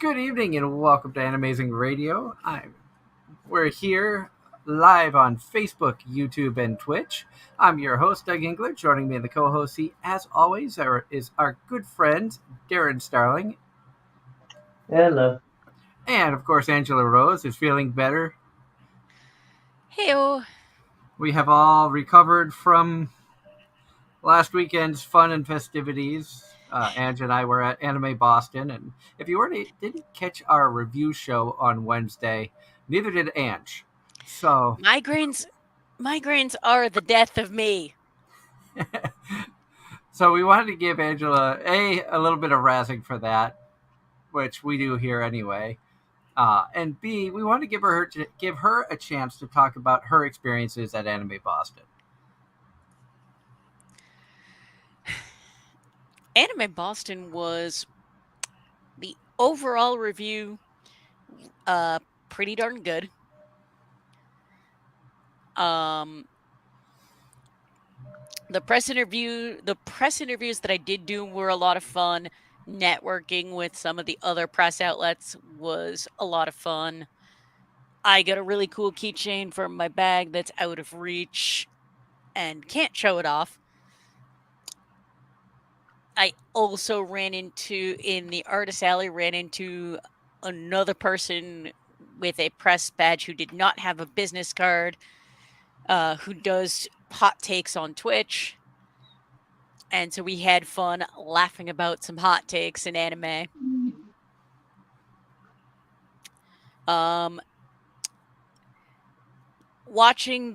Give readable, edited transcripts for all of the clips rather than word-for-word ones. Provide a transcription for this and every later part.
Good evening and welcome to Anime-Zing Radio. We're here live on Facebook, YouTube, and Twitch. I'm your host, Doug Engler. Joining me in the co-host seat, as always, is our good friend, Darren Starling. Hello. And, of course, Angela Rose is feeling better. Heyo. We have all recovered from last weekend's fun and festivities. Ange and I were at Anime Boston, and if you didn't catch our review show on Wednesday, neither did Ange. So migraines are the death of me. So we wanted to give Angela a little bit of razzing for that, which we do here anyway. And B, we want to give her a chance to talk about her experiences at Anime Boston. Anime Boston was the overall review pretty darn good. The press interviews that I did do were a lot of fun. Networking with some of the other press outlets was a lot of fun. I got a really cool keychain from my bag that's out of reach and can't show it off. I also in the artist alley, ran into another person with a press badge who did not have a business card, who does hot takes on Twitch. And so we had fun laughing about some hot takes in anime. Watching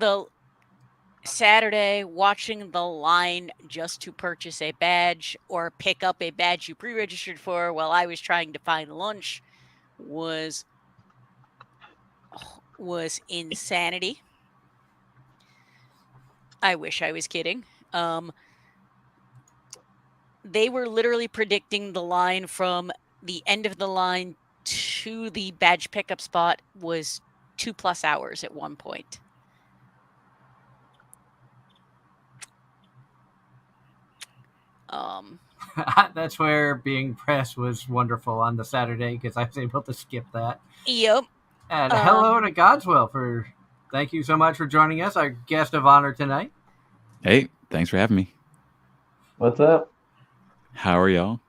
the line just to purchase a badge or pick up a badge you pre-registered for while I was trying to find lunch was insanity. I wish I was kidding. They were literally predicting the line from the end of the line to the badge pickup spot was 2+ hours at one point. That's where being press was wonderful on the Saturday because I was able to skip that. Yep. And hello to Godswill thank you so much for joining us, our guest of honor tonight. Hey, thanks for having me. What's up? How are y'all?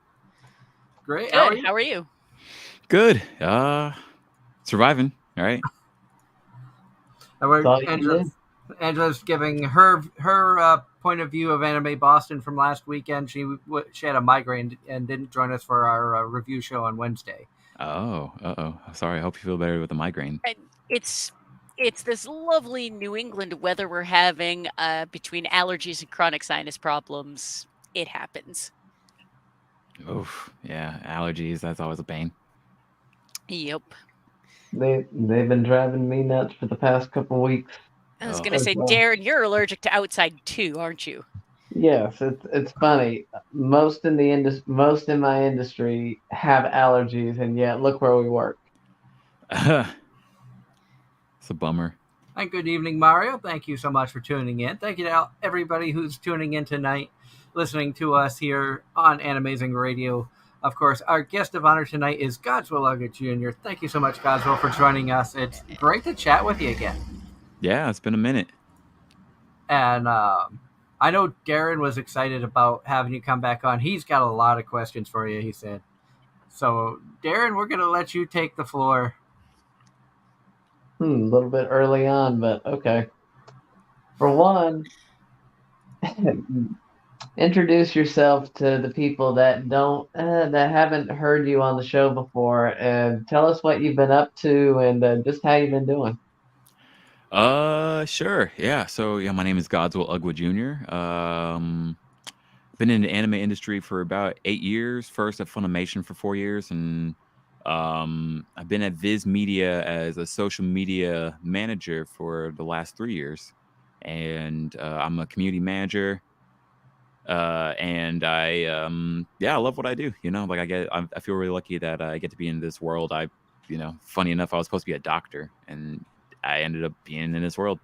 Great. Good. How are you? Good. Surviving. All right. Angela's giving her point of view of Anime Boston from last weekend. She had a migraine and didn't join us for our review show on Wednesday. Oh. Sorry. I hope you feel better with the migraine. It's this lovely New England weather we're having, between allergies and chronic sinus problems. It happens. Oof. Yeah. Allergies. That's always a pain. Yep. They've been driving me nuts for the past couple weeks. I was going to say, Darren, you're allergic to outside too, aren't you? Yes, it's funny. Most in my industry have allergies, and yet look where we work. It's a bummer. And good evening, Mario. Thank you so much for tuning in. Thank you to everybody who's tuning in tonight, listening to us here on Anime-Zing Radio. Of course, our guest of honor tonight is Godswill Ugga Jr. Thank you so much, Godswill, for joining us. It's great to chat with you again. Yeah, it's been a minute. And I know Darren was excited about having you come back on. He's got a lot of questions for you, he said. So, Darren, we're going to let you take the floor. A little bit early on, but okay. For one, introduce yourself to the people that haven't heard you on the show before, and tell us what you've been up to and just how you've been doing. Sure. Yeah. So, my name is Godswill Ugga Jr. Been in the anime industry for about 8 years. First at Funimation for 4 years, and I've been at Viz Media as a social media manager for the last 3 years, and I'm a community manager. And I love what I do. I feel really lucky that I get to be in this world. Funny enough, I was supposed to be a doctor, and I ended up being in this world.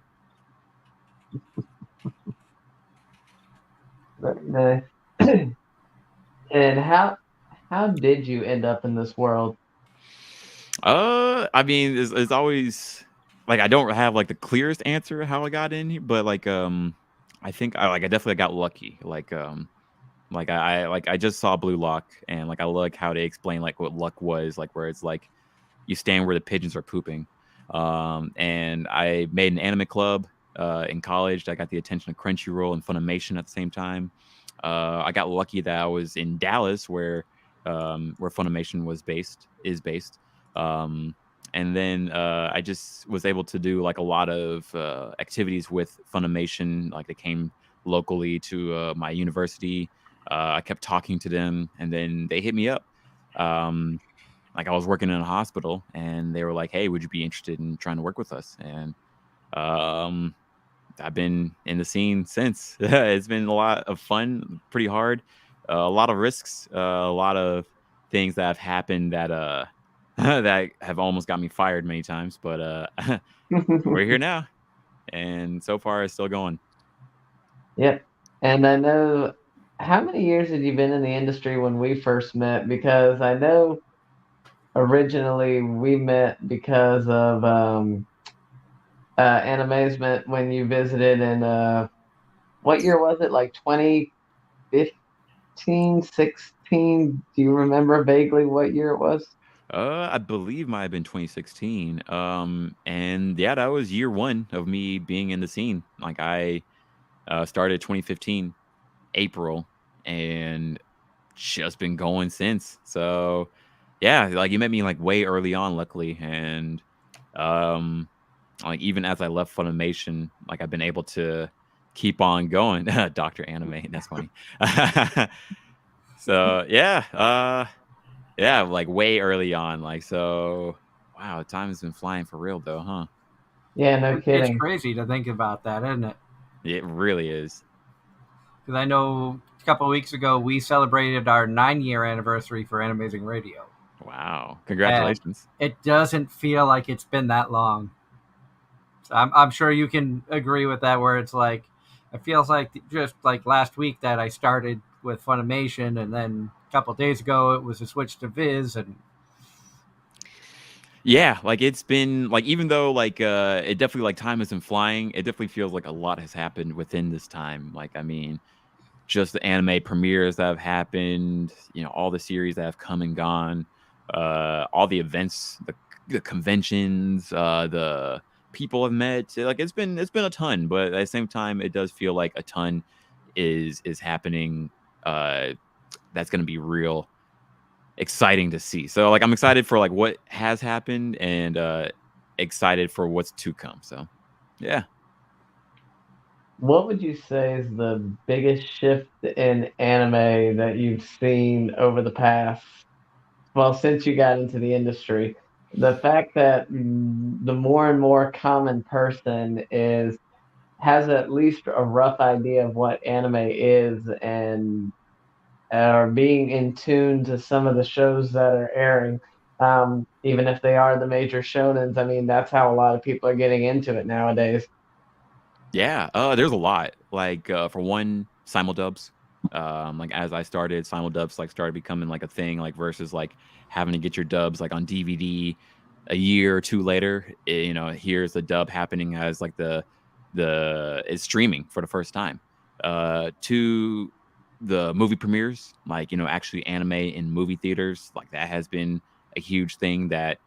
And how did you end up in this world? I mean, it's always like I don't have like the clearest answer how I got in here, but like I think I definitely got lucky. Like I just saw Blue Lock, and like I like how they explain like what luck was, like where it's like you stand where the pigeons are pooping. And I made an anime club in college. I got the attention of Crunchyroll and Funimation at the same time. I got lucky that I was in Dallas, where Funimation is based. Um, and then I just was able to do like a lot of activities with Funimation. Like they came locally to my university. I kept talking to them, and then they hit me up. Um, like I was working in a hospital, and they were like, "Hey, would you be interested in trying to work with us?" And um, I've been in the scene since. It's been a lot of fun, pretty hard, a lot of risks, a lot of things that have happened that that have almost got me fired many times. But we're here now, and so far it's still going. Yep. And I know, how many years had you been in the industry when we first met? Because I know originally we met because of Animazement when you visited in what year was it? Like 2015, 16? Do you remember vaguely what year it was? I believe might have been 2016. And yeah, that was year one of me being in the scene. Like I started 2015 April, and just been going since. So yeah, like you met me like way early on, luckily, and um, like even as I left Funimation, like I've been able to keep on going. Doctor Anime, that's funny. So yeah, yeah, like way early on, like so. Wow, time has been flying for real, though, huh? Yeah, no It's kidding. crazy to think about that, isn't it? It really is. Because I know a couple of weeks ago we celebrated our 9-year anniversary for Anime-Zing Radio, Wow, and congratulations. it doesn't feel like it's been that long. So I'm sure you can agree with that. Where it's like, it feels like just like last week that I started with Funimation, and then a couple of days ago it was a switch to Viz, and Yeah, like it's been like even though like it definitely like time isn't flying, it definitely feels like a lot has happened within this time. Like I mean, just the anime premieres that have happened, all the series that have come and gone, all the events, the conventions, the people I've met. Like it's been a ton, but at the same time, it does feel like a ton is happening. That's going to be real exciting to see. So like I'm excited for like what has happened, and excited for what's to come. So yeah. What would you say is the biggest shift in anime that you've seen over the past, well, since you got into the industry? The fact that the more and more common person is has at least a rough idea of what anime is and are being in tune to some of the shows that are airing, even if they are the major shonens. I mean, that's how a lot of people are getting into it nowadays. Yeah, there's a lot. Like for one, simuldubs. Like as I started, simuldubs like started becoming like a thing. Like versus like having to get your dubs like on DVD a year or two later. Here's the dub happening as like the it's streaming for the first time. To the movie premieres, like actually anime in movie theaters, like that has been a huge thing that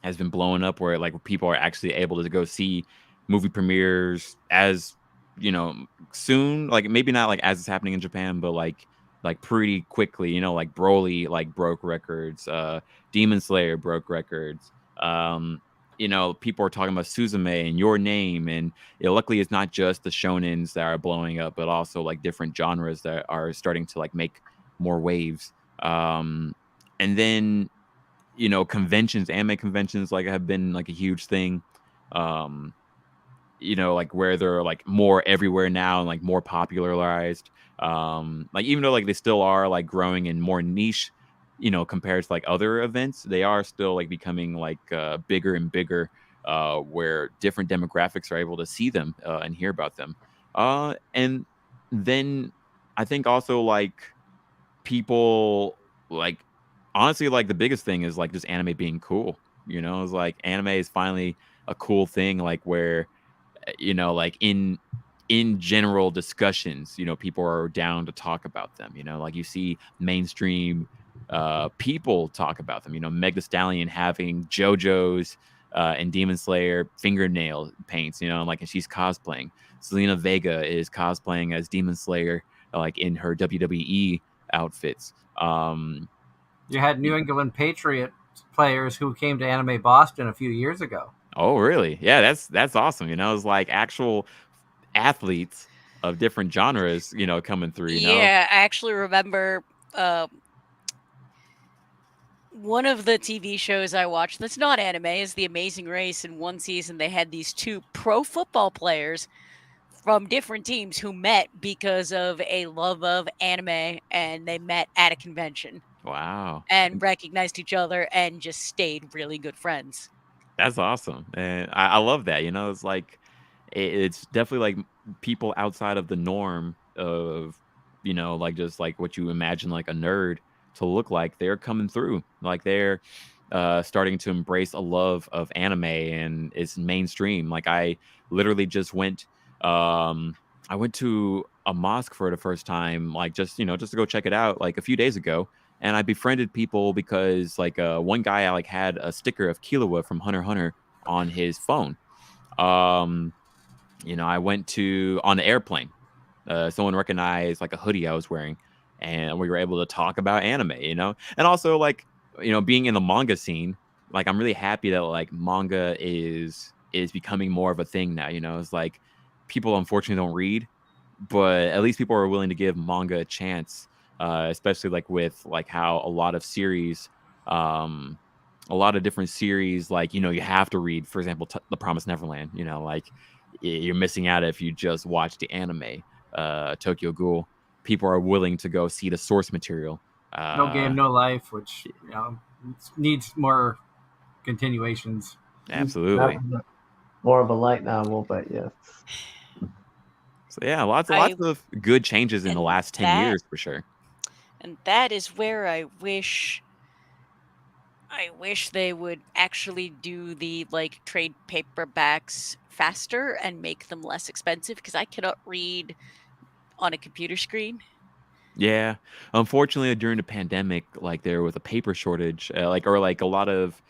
has been blowing up, where like people are actually able to go see movie premieres as soon, like maybe not like as it's happening in Japan, but like pretty quickly. Like Broly like broke records, Demon Slayer broke records. People are talking about Suzume and Your Name, and luckily it's not just the shonens that are blowing up, but also like different genres that are starting to like make more waves. And then conventions, anime conventions, like have been like a huge thing. Um, like where they're like more everywhere now and like more popularized. Like even though like they still are like growing in more niche, compared to like other events, they are still like becoming like bigger and bigger, where different demographics are able to see them and hear about them. And then I think also like people like honestly like the biggest thing is like just anime being cool. You know, it's like anime is finally a cool thing, like where like in general discussions, people are down to talk about them. Like you see mainstream people talk about them. Meg the Stallion having JoJo's and Demon Slayer fingernail paints. Like, and she's cosplaying. Selena Vega is cosplaying as Demon Slayer, like in her WWE outfits. You had New England Patriot players who came to Anime Boston a few years ago. Oh, really? Yeah, that's awesome. It's like actual athletes of different genres, coming through. Yeah, I actually remember one of the TV shows I watched that's not anime is The Amazing Race. In one season, they had these two pro football players from different teams who met because of a love of anime, and they met at a convention Wow. and recognized each other and just stayed really good friends. That's awesome. And I love that. It's like it's definitely like people outside of the norm of, like just like what you imagine like a nerd to look like. They're coming through. Like they're starting to embrace a love of anime, and it's mainstream. Like I literally just went I went to a mosque for the first time, like just to go check it out like a few days ago. And I befriended people because like one guy I like had a sticker of Killua from Hunter x Hunter on his phone. I went to on the airplane. Someone recognized like a hoodie I was wearing, and we were able to talk about anime. And also like being in the manga scene, like I'm really happy that like manga is becoming more of a thing now. It's like people unfortunately don't read, but at least people are willing to give manga a chance, especially like with like how a lot of series, a lot of different series, like you have to read, for example, The Promised Neverland. Like you're missing out if you just watch the anime. Tokyo Ghoul. People are willing to go see the source material. No Game, No Life, which needs more continuations. Absolutely. More of a light novel, but yes. So yeah, lots of good changes in the last 10 years for sure. And that is where I wish they would actually do the like trade paperbacks faster and make them less expensive, because I cannot read on a computer screen. Yeah, unfortunately, during the pandemic, like there was a paper shortage, like a lot of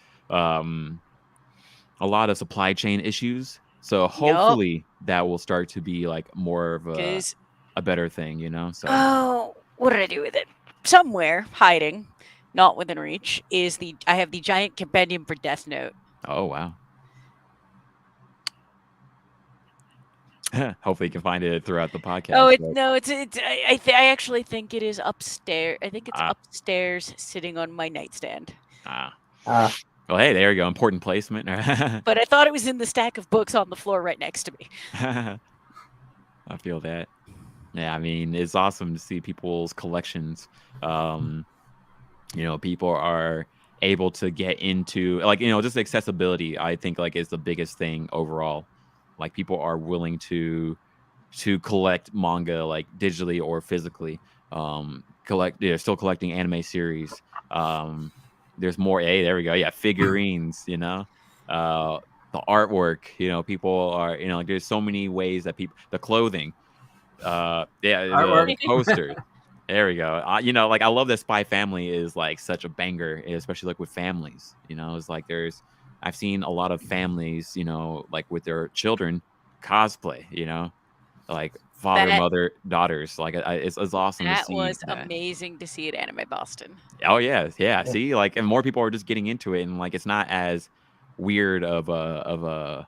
supply chain issues. So hopefully that will start to be like more of a better thing, So oh, what did I do with it? Somewhere hiding, not within reach, is I have the giant compendium for Death Note. Oh wow. Hopefully you can find it throughout the podcast. Oh, I actually think it is upstairs. I think it's upstairs, sitting on my nightstand. Well, hey, there you go. Important placement. But I thought it was in the stack of books on the floor right next to me. I feel that. Yeah, I mean, it's awesome to see people's collections. People are able to get into like, just accessibility, I think like is the biggest thing overall. Like people are willing to collect manga like digitally or physically. Still collecting anime series. There's more. Hey, there we go. Yeah, figurines. The artwork. People are. Like there's so many ways that people. The clothing. The posters. There we go. Like I love that Spy Family is like such a banger, especially like with families. It's like I've seen a lot of families, like with their children cosplay. Like father, mother, daughters. Like it's awesome to see. That was amazing to see at Anime Boston. Oh yeah. See, like, and more people are just getting into it, and like it's not as weird of a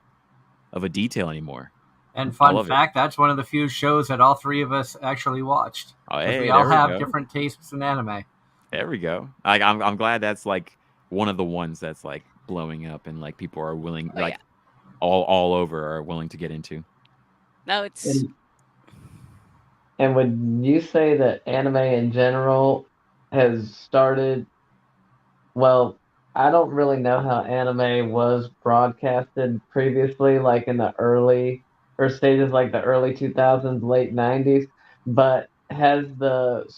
detail anymore. And fun fact, that's one of the few shows that all three of us actually watched. Oh, hey, we all have different tastes in anime. There we go. Like I'm glad that's like one of the ones that's like blowing up, and like people are willing, all over are willing to get into. No, it's. And would you say that anime in general has started? Well, I don't really know how anime was broadcasted previously, like in the early first stages, like the early 2000s, late 90s. But has the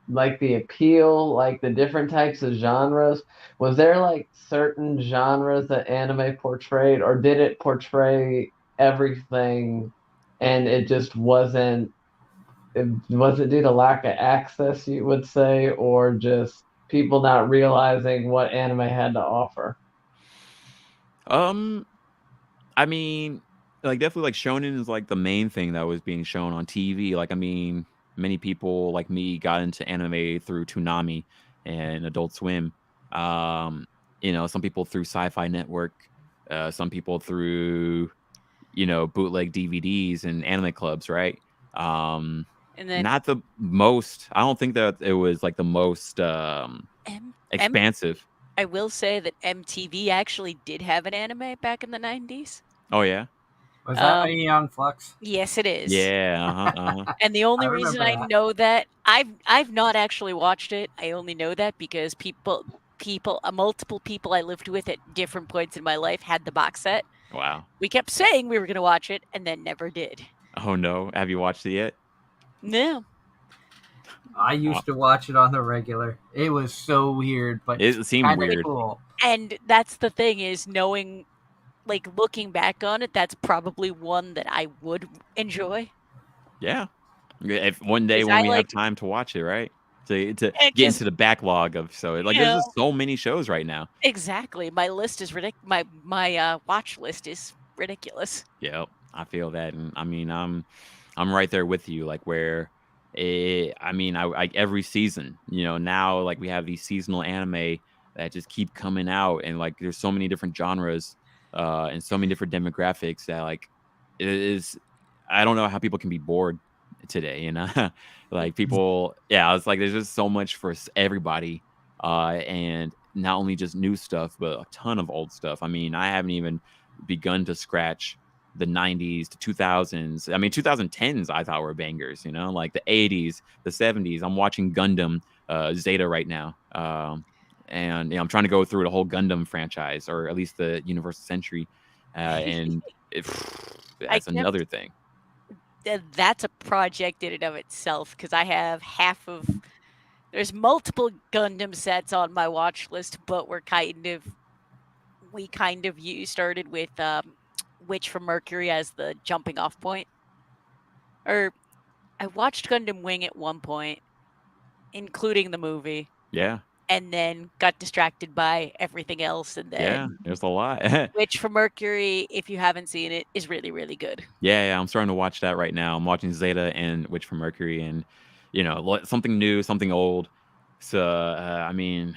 like the appeal, like the different types of genres? Was there like certain genres that anime portrayed, or did it portray everything and it just wasn't, was it due to lack of access, you would say, or just people not realizing what anime had to offer? Um, I mean, like definitely like shonen is like the main thing that was being shown on TV. Like, I mean, many people like me got into anime through Toonami and Adult Swim. Um, some people through Sci-Fi Network, some people through bootleg DVDs and anime clubs, right? Um, And then Not the most. I don't think that it was like the most M expansive. I will say that MTV actually did have an anime back in the 90s. Oh yeah, Was that Um, Aeon Flux? yes, it is. yeah, uh-huh. And the I only reason remember I that. know that I've not actually watched it. I only know that because multiple people I lived with at different points in my life had the box set. Wow. We kept saying we were going to watch it and then never did. Oh no, have you watched it yet? No. I used to watch it on the regular. It was so weird, but It seemed kind of weird. cool. And that's the thing is knowing, like, looking back on it, that's probably one that I would enjoy. Yeah. If one day Because when I we have like time to watch it, right? To it get just, into the backlog of like you there's know, just so many shows right now. exactly. My list is my watch list is ridiculous. Yep, I feel that, and I mean, I'm right there with you. Like where, I mean, I every season, now like we have these seasonal anime that just keep coming out, and like there's so many different genres, and so many different demographics that like it is. I don't know how people can be bored today, like people. Yeah, it's like there's just so much for everybody, and not only just new stuff, but a ton of old stuff. I mean, I haven't even begun to scratch the 90s to 2000s. I mean, 2010s I thought were bangers, like the 80s, the 70s. I'm watching Gundam Zeta right now. And I'm trying to go through the whole Gundam franchise, or at least the Universal Century. And I that's kept another thing. That's a project in and of itself because I have there's multiple Gundam sets on my watch list, but we kind of started with Witch from Mercury as the jumping off point. Or I watched Gundam Wing at one point, including the movie, Yeah. and then got distracted by everything else. And Yeah. then There's a lot. Witch from Mercury, if you haven't seen it, is really, really good. Yeah, I'm starting to watch that right now. I'm watching Zeta and Witch from Mercury, and something new, something old. So I mean,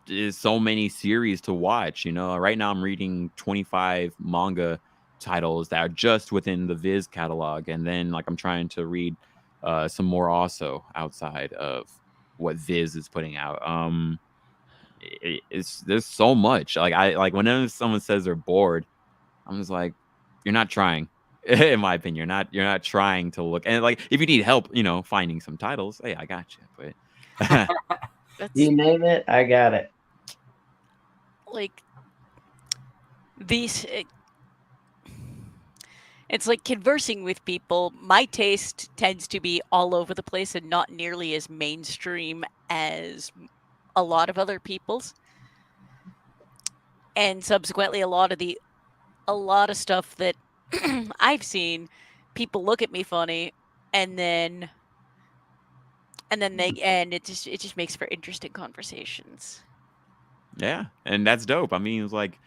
there's so many series to watch. Right now I'm reading 25 manga titles that are just within the Viz catalog, and then like I'm trying to read some more also outside of what Viz is putting out. It's there's so much. Like I like whenever someone says they're bored, I'm just like, you're not trying. In my opinion, you're not trying to look. And like, if you need help, finding some titles, hey, I got you. But That's You name it, I got it. like these. It's like conversing with people. My taste tends to be all over the place and not nearly as mainstream as a lot of other people's. And subsequently, a lot of stuff that I've seen, people look at me funny, and then it just makes for interesting conversations. yeah, and that's dope. I mean, it's like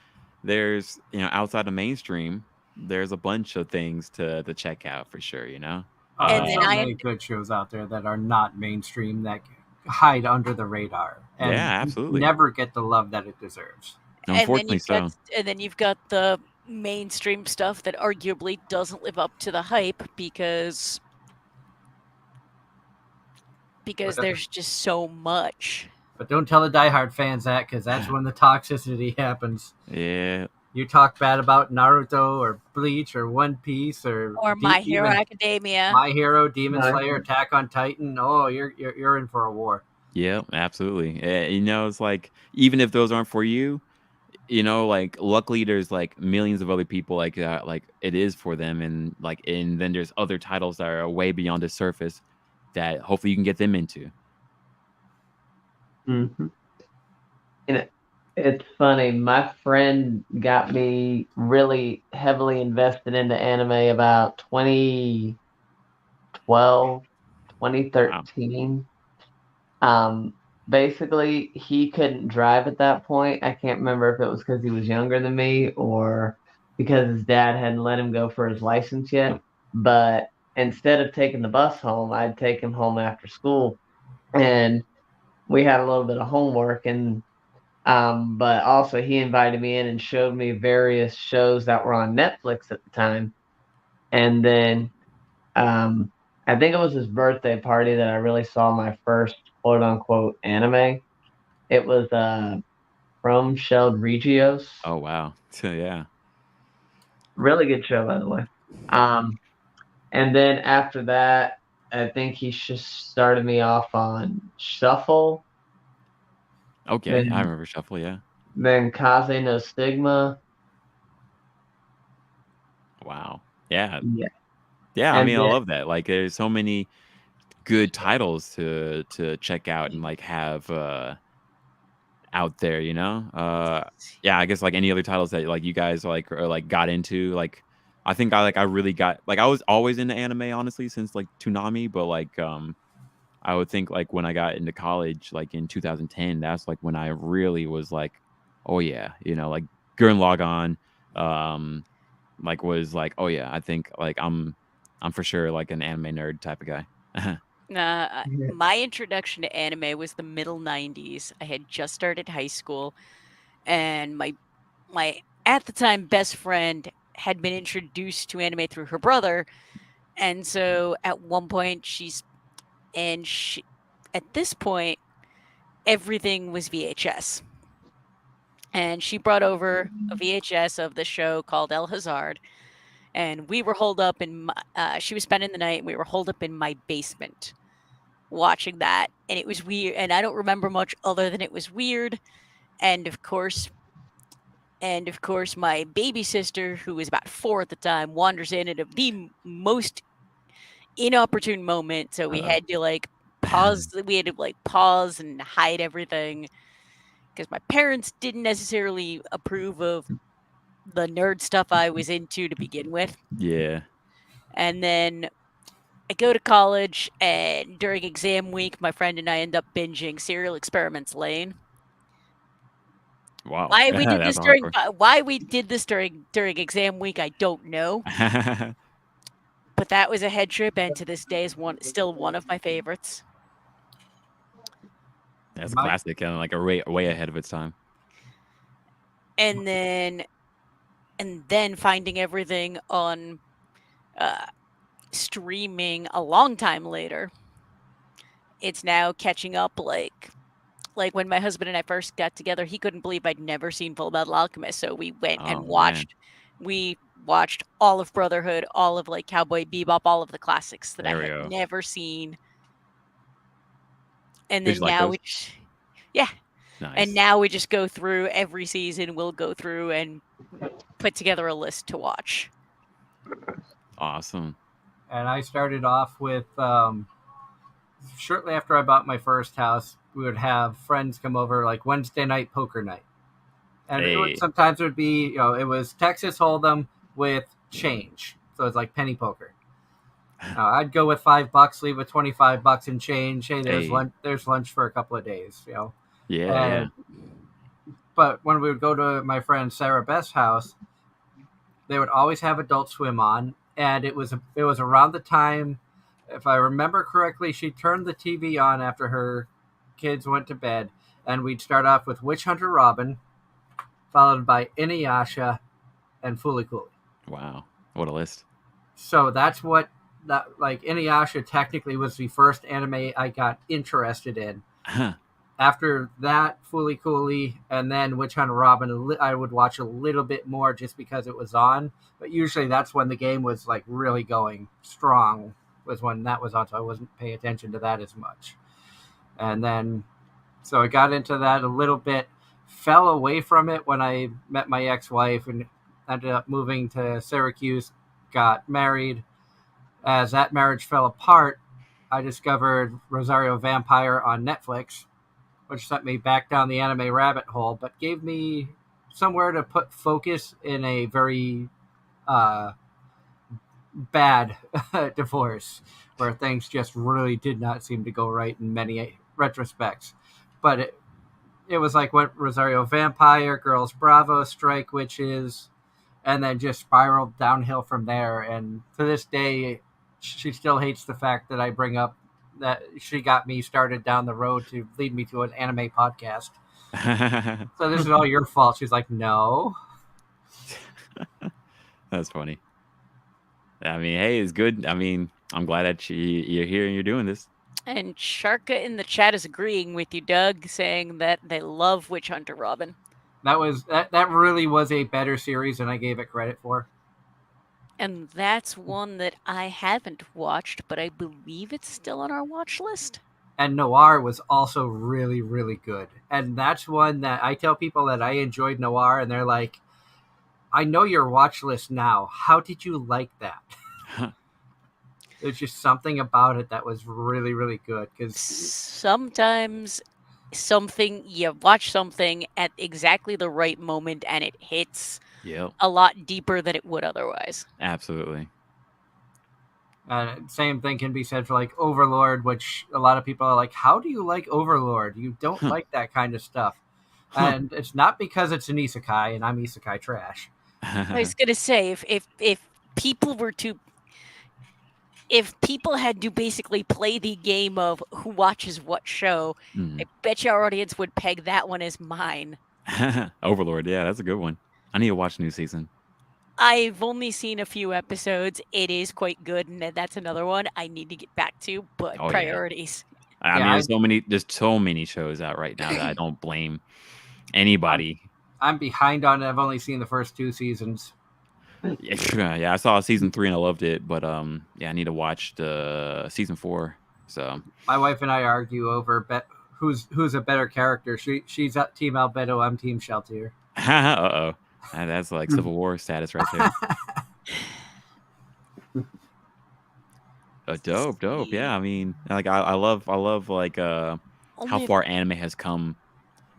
there's outside of mainstream, there's a bunch of things to check out for sure. And There's then so I many good shows out there that are not mainstream that hide under the radar and Yeah, absolutely. never get the love that it deserves. Unfortunately, so. and then you've got the mainstream stuff that arguably doesn't live up to the hype because there's just so much. But don't tell the diehard fans that, because that's when the toxicity happens. Yeah. You talk bad about Naruto or Bleach or One Piece or My Hero even Academia. My Hero, Demon Nice. Slayer, Attack on Titan. Oh, you're in for a war. Yeah, absolutely. It's like even if those aren't for you, like luckily there's like millions of other people like it is for them, and then there's other titles that are way beyond the surface that hopefully you can get them into. Mm-hmm. You know, it's funny. My friend got me really heavily invested into anime about 2012, twenty Wow. thirteen. Um, Basically, he couldn't drive at that point. I can't remember if it was because he was younger than me or because his dad hadn't let him go for his license yet. But instead of taking the bus home, I'd take him home after school, and we had a little bit of homework. And but also he invited me in and showed me various shows that were on Netflix at the time. And then um, I think it was his birthday party that I really saw my first quote unquote anime. It was From Shelled Regios. Oh wow. So yeah. Really good show, by the way. Um, and then after that, I think he just started me off on Shuffle, Okay, I then remember Shuffle. Yeah. Kaze no Stigma. Wow. Yeah. Yeah. Yeah. I And mean, I then love that. Like, there's so many good titles to check out and like have out there. Yeah. I guess like any other titles that like you guys like or like got into. Like, I think I really got like I was always into anime honestly since like Toonami, but like I would think like when I got into college, like in 2010, that's like when I really was like, oh yeah, like Gurren Lagann, um, like was like, oh yeah, I think like I'm for sure like an anime nerd type of guy. yeah. My introduction to anime was the middle 90s. I had just started high school, and my at the time best friend had been introduced to anime through her brother, and so at one point she at this point everything was VHS. And she brought over a VHS of the show called El Hazard, and we were holed up she was spending the night, and we were holed up in my basement watching that, and it was weird, and I don't remember much other than it was weird, and of course, my baby sister, who was about 4 at the time, wanders in at the most inopportune moment, so Uh-oh. we had to, like, pause and hide everything because my parents didn't necessarily approve of the nerd stuff I was into to begin with. Yeah. And then I go to college, and during exam week, my friend and I end up binging Serial Experiments Lane. Wow. Why we did That's this a during hardcore. why we did this during exam week, I don't know. But that was a head trip, and to this day is still one of my favorites. That's My classic and like a way ahead of its time. And then finding everything on uh, streaming a long time later. It's now catching up like when my husband and I first got together, he couldn't believe I'd never seen Full Metal Alchemist, so Oh man. we watched all of Brotherhood, all of like Cowboy Bebop, all of the classics that I There we had go. never seen. And Did you then like now those? we yeah, and Nice. now we just go through every season, we'll go through and put together a list to watch. Awesome. and I started off with shortly after I bought my first house. We would have friends come over like Wednesday night poker night, and Hey. sometimes it would be it was Texas Hold'em with change, so it's like penny poker. I'd go with $5, leave with $25 in change. Hey, there's Hey. lunch. There's lunch for a couple of days, Yeah, yeah. And but when we would go to my friend Sarah Beth's house, they would always have Adult Swim on, and it was around the time, if I remember correctly, she turned the TV on after her kids went to bed, and we'd start off with Witch Hunter Robin, followed by Inuyasha and Fooly Cooly. Wow. What a list. So that's what that like Inuyasha technically was the first anime I got interested in. After that, Fooly Cooly, and then Witch Hunter Robin, I would watch a little bit more just because it was on. But usually that's when the game was like really going strong, was when that was on, so I wasn't paying attention to that as much. And then, so I got into that a little bit, fell away from it when I met my ex-wife and ended up moving to Syracuse, got married. As that marriage fell apart, I discovered Rosario Vampire on Netflix. which sent me back down the anime rabbit hole, but gave me somewhere to put focus in a very uh, bad divorce where things just really did not seem to go right in many retrospects. But it was like what Rosario Vampire, Girls Bravo, Strike Witches, and then just spiraled downhill from there. And to this day, she still hates the fact that I bring up that she got me started down the road to lead me to an anime podcast. So this is all your fault. She's like, no. That's funny. I mean, hey, it's good. I mean, I'm glad that you're here and you're doing this. And Sharka in the chat is agreeing with you, Doug, saying that they love Witch Hunter Robin. That really was a better series than I gave it credit for. And that's one that I haven't watched, but I believe it's still on our watch list. And Noir was also really, really good. And that's one that I tell people that I enjoyed Noir, and they're like, I know your watch list now. How did you like that? There's just something about it that was really, really good. Because sometimes you watch something at exactly the right moment and it hits a lot deeper than it would otherwise. Absolutely. Same thing can be said for like Overlord, which a lot of people are like, how do you like Overlord? You don't like that kind of stuff. And it's not because it's an isekai, and I'm isekai trash. I was going to say, if people were to... If people had to basically play the game of who watches what show, I bet your audience would peg that one as mine. Overlord, yeah, that's a good one. I need to watch new season. I've only seen a few episodes. It is quite good, and that's another one I need to get back to, but priorities. Yeah. I mean, there's so many shows out right now that I don't blame anybody. I'm behind on it. I've only seen the first 2 seasons. Yeah, I saw season 3 and I loved it, but I need to watch the season 4. So my wife and I argue over who's a better character. She's Team Albedo, I'm Team Sheltier. Uh-oh. That's like Civil War status right there. Dope. Yeah, I mean, like I love like how far anime has come.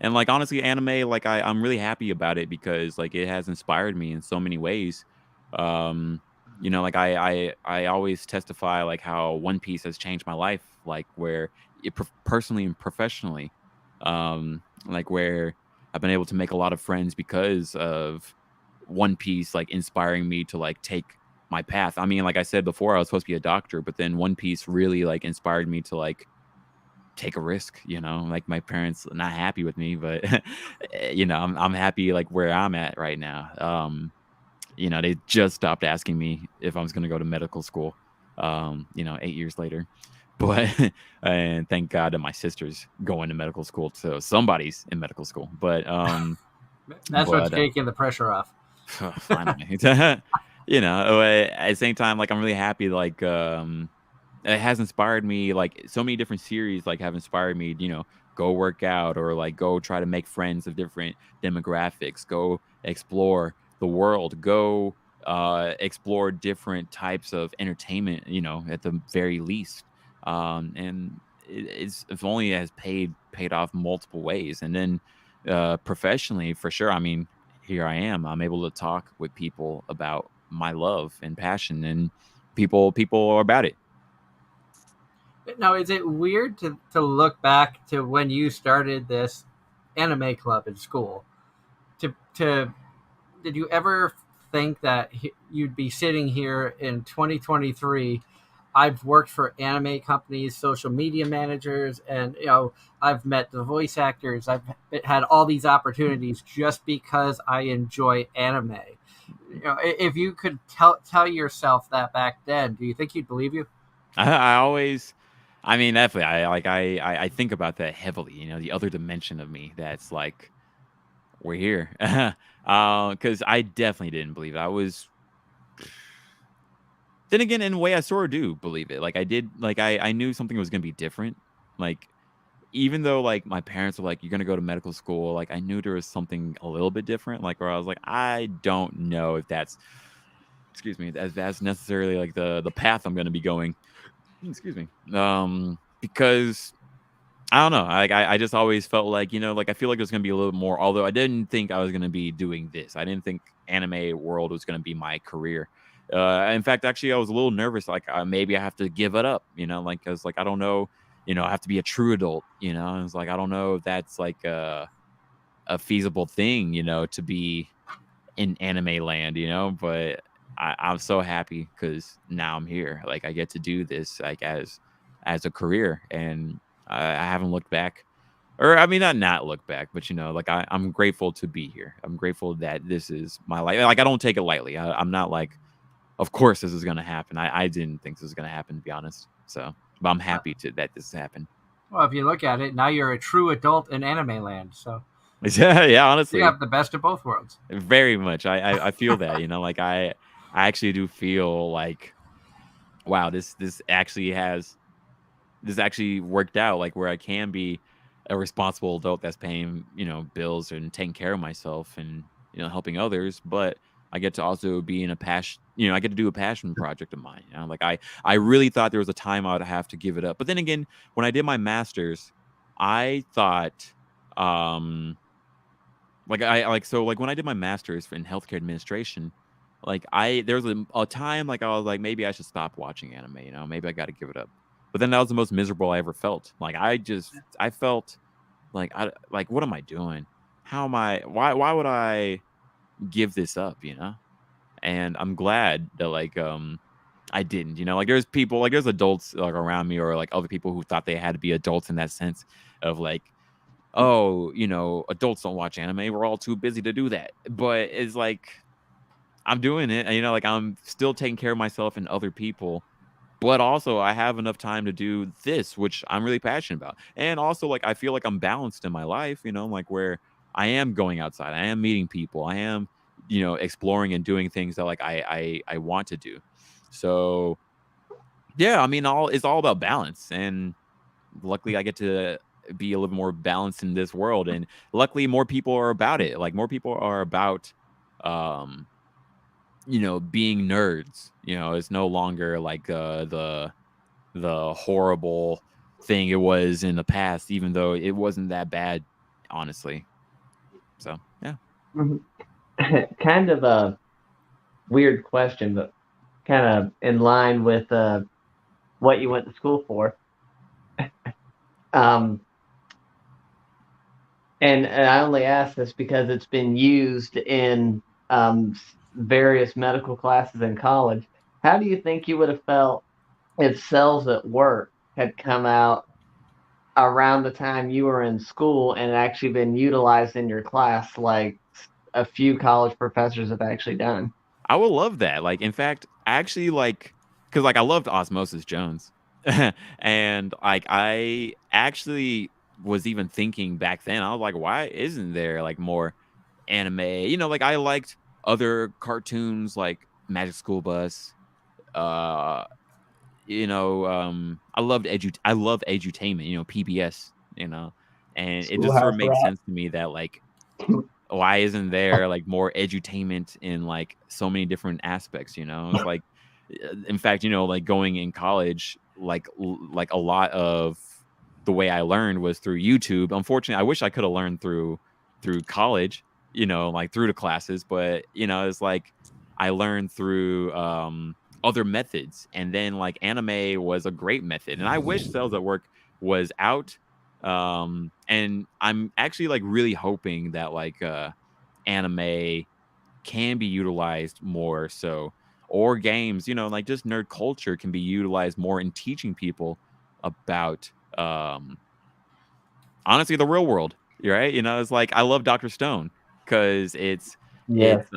And like honestly, anime, like I'm really happy about it because like it has inspired me in so many ways. Like I always testify like how One Piece has changed my life, like where it personally and professionally, like where I've been able to make a lot of friends because of One Piece, like inspiring me to like take my path. I mean, like I said before, I was supposed to be a doctor, but then One Piece really like inspired me to like take a risk, like my parents are not happy with me, but I'm happy like where I'm at right now. They just stopped asking me if I was going to go to medical school 8 years later, but and thank God that my sister's going to medical school, so somebody's in medical school, but that's what's taking the pressure off. Finally. At the same time, like I'm really happy, like it has inspired me, like so many different series like have inspired me, go work out or like go try to make friends of different demographics, go explore the world, go explore different types of entertainment, at the very least. And it's only has paid off multiple ways. And then professionally, for sure, I mean, here I am, I'm able to talk with people about my love and passion, and people are about it. Now, is it weird to look back to when you started this anime club in school? Did you ever think that you'd be sitting here in 2023? I've worked for anime companies, social media managers, and I've met the voice actors. I've had all these opportunities just because I enjoy anime. If you could tell yourself that back then, do you think you'd believe you? I mean, definitely. I think about that heavily. The other dimension of me that's like, we're here. Because I definitely didn't believe it. I was. Then again, in a way, I sort of do believe it. Like I did. Like I knew something was gonna be different. Like even though like my parents were like, "You're gonna go to medical school," like I knew there was something a little bit different. Like where I was like, I don't know if that's. Excuse me. That's necessarily like the path I'm gonna be going. Excuse me. Because I don't know. Like I just always felt like, like I feel like there's gonna be a little more. Although I didn't think I was gonna be doing this. I didn't think anime world was gonna be my career. In fact, actually, I was a little nervous. Like maybe I have to give it up. Like because like I don't know. I have to be a true adult. And it's like I don't know if that's like a feasible thing. To be in anime land. But I'm so happy because now I'm here. Like I get to do this like as a career, and I haven't looked back. Or I mean, not look back, but like I'm grateful to be here. I'm grateful that this is my life. Like I don't take it lightly. I'm not like, of course this is gonna happen. I didn't think this was gonna happen, to be honest. So, but I'm happy that this happened. Well, if you look at it, now you're a true adult in anime land. So Yeah, honestly, you have the best of both worlds. very much. I feel that. Like I actually do feel like, wow, this actually worked out, like where I can be a responsible adult that's paying, bills and taking care of myself and, helping others. But I get to also be in a passion, I get to do a passion project of mine. Like I really thought there was a time I would have to give it up. But then again, when I did my master's, I thought, like when I did my master's in healthcare administration, like there was a time like I was like, maybe I should stop watching anime, maybe I got to give it up. But then that was the most miserable I ever felt. Like I felt like what am I doing? How am I why would I give this up, And I'm glad that I didn't, like there's people, like there's adults like around me, or like other people who thought they had to be adults in that sense of like, oh, adults don't watch anime. We're all too busy to do that. But it's like I'm doing it, and like I'm still taking care of myself and other people. But also I have enough time to do this, which I'm really passionate about. And also like I feel like I'm balanced in my life, like where I am going outside, I am meeting people, I am, exploring and doing things that like I want to do. So yeah, I mean it's all about balance. And luckily I get to be a little more balanced in this world, and luckily more people are about it. Like more people are about um being nerds. It's no longer like the horrible thing it was in the past, even though it wasn't that bad, honestly. So yeah. Kind of a weird question, but kind of in line with what you went to school for. Um, and I only ask this because it's been used in various medical classes in college. How do you think you would have felt if Cells at Work had come out around the time you were in school and actually been utilized in your class, like a few college professors have actually done? I would love that. Like, in fact, actually, like, because like I loved Osmosis Jones, and like I actually was even thinking back then, I was like, why isn't there like more anime? Like I liked other cartoons like Magic School Bus. Uh, I love edutainment. PBS. And it just sort Schoolhouse of makes Rock. sense to me that like why isn't there like more edutainment in like so many different aspects? It's like, in fact, like going in college, like a lot of the way I learned was through YouTube. Unfortunately, I wish I could have learned through college, like through the classes, but it's like I learned through other methods, and then like anime was a great method, and I wish Cells at Work was out. And I'm actually like really hoping that like anime can be utilized more, so, or games, like just nerd culture can be utilized more in teaching people about honestly the real world, right? It's like I love Dr. Stone because Yes.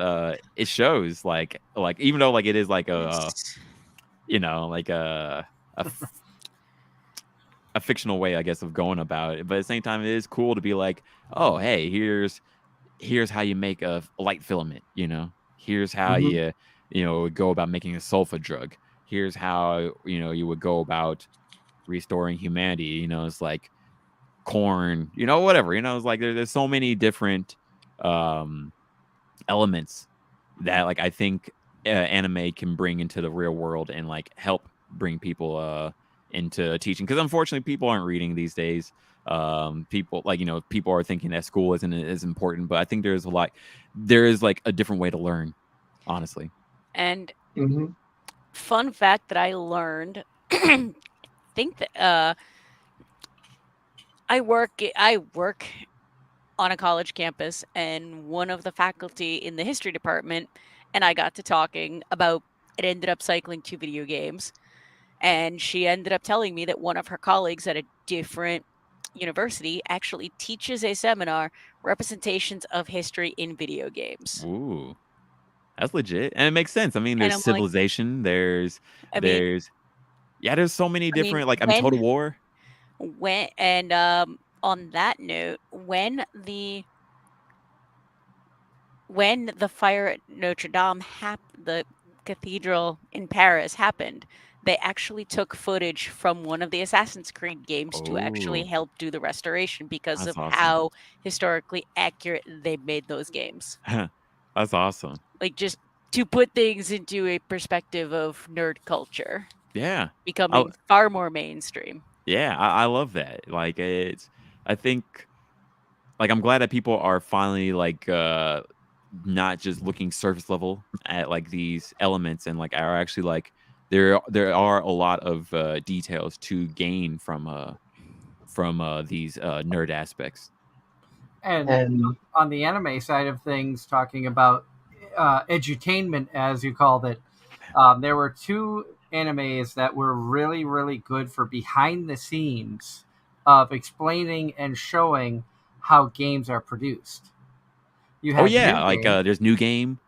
it shows like even though like it is like like a fictional way, I guess, of going about it, but at the same time it is cool to be like, oh hey, here's how you make a light filament. Here's how Hmm. you go about making a sulfa drug. Here's how you would go about restoring humanity. It's like corn, whatever. It's like there's so many different um elements that like I think anime can bring into the real world and like help bring people into teaching, because unfortunately people aren't reading these days. People people are thinking that school isn't as important, but I think there is like a different way to learn, honestly. And Mm-hmm. fun fact that I learned, think that I work on a college campus, and one of the faculty in the history department and I got to talking about it ended up cycling to video games, and she ended up telling me that one of her colleagues at a different university actually teaches a seminar, representations of history in video games. Ooh, that's legit, and it makes sense. I mean, And there's I'm like, civilization. I mean, There's yeah. There's so many I mean, different Total War. on that note, when the fire at Notre Dame the cathedral in Paris happened, they actually took footage from one of the Assassin's Creed games to actually Oh, help do the restoration because that's of awesome. how historically accurate they made those games. That's awesome. Like, just to put things into a perspective of nerd culture Yeah. I, becoming far more mainstream. yeah, I love that. I think, I'm glad that people are finally not just looking surface level at these elements, and are actually there are a lot of details to gain from these nerd aspects. And And on the anime side of things, talking about edutainment, as you called it, there were two animes that were really, really good for behind the scenes of explaining and showing how games are produced. You Oh had New yeah, Game there's New Game.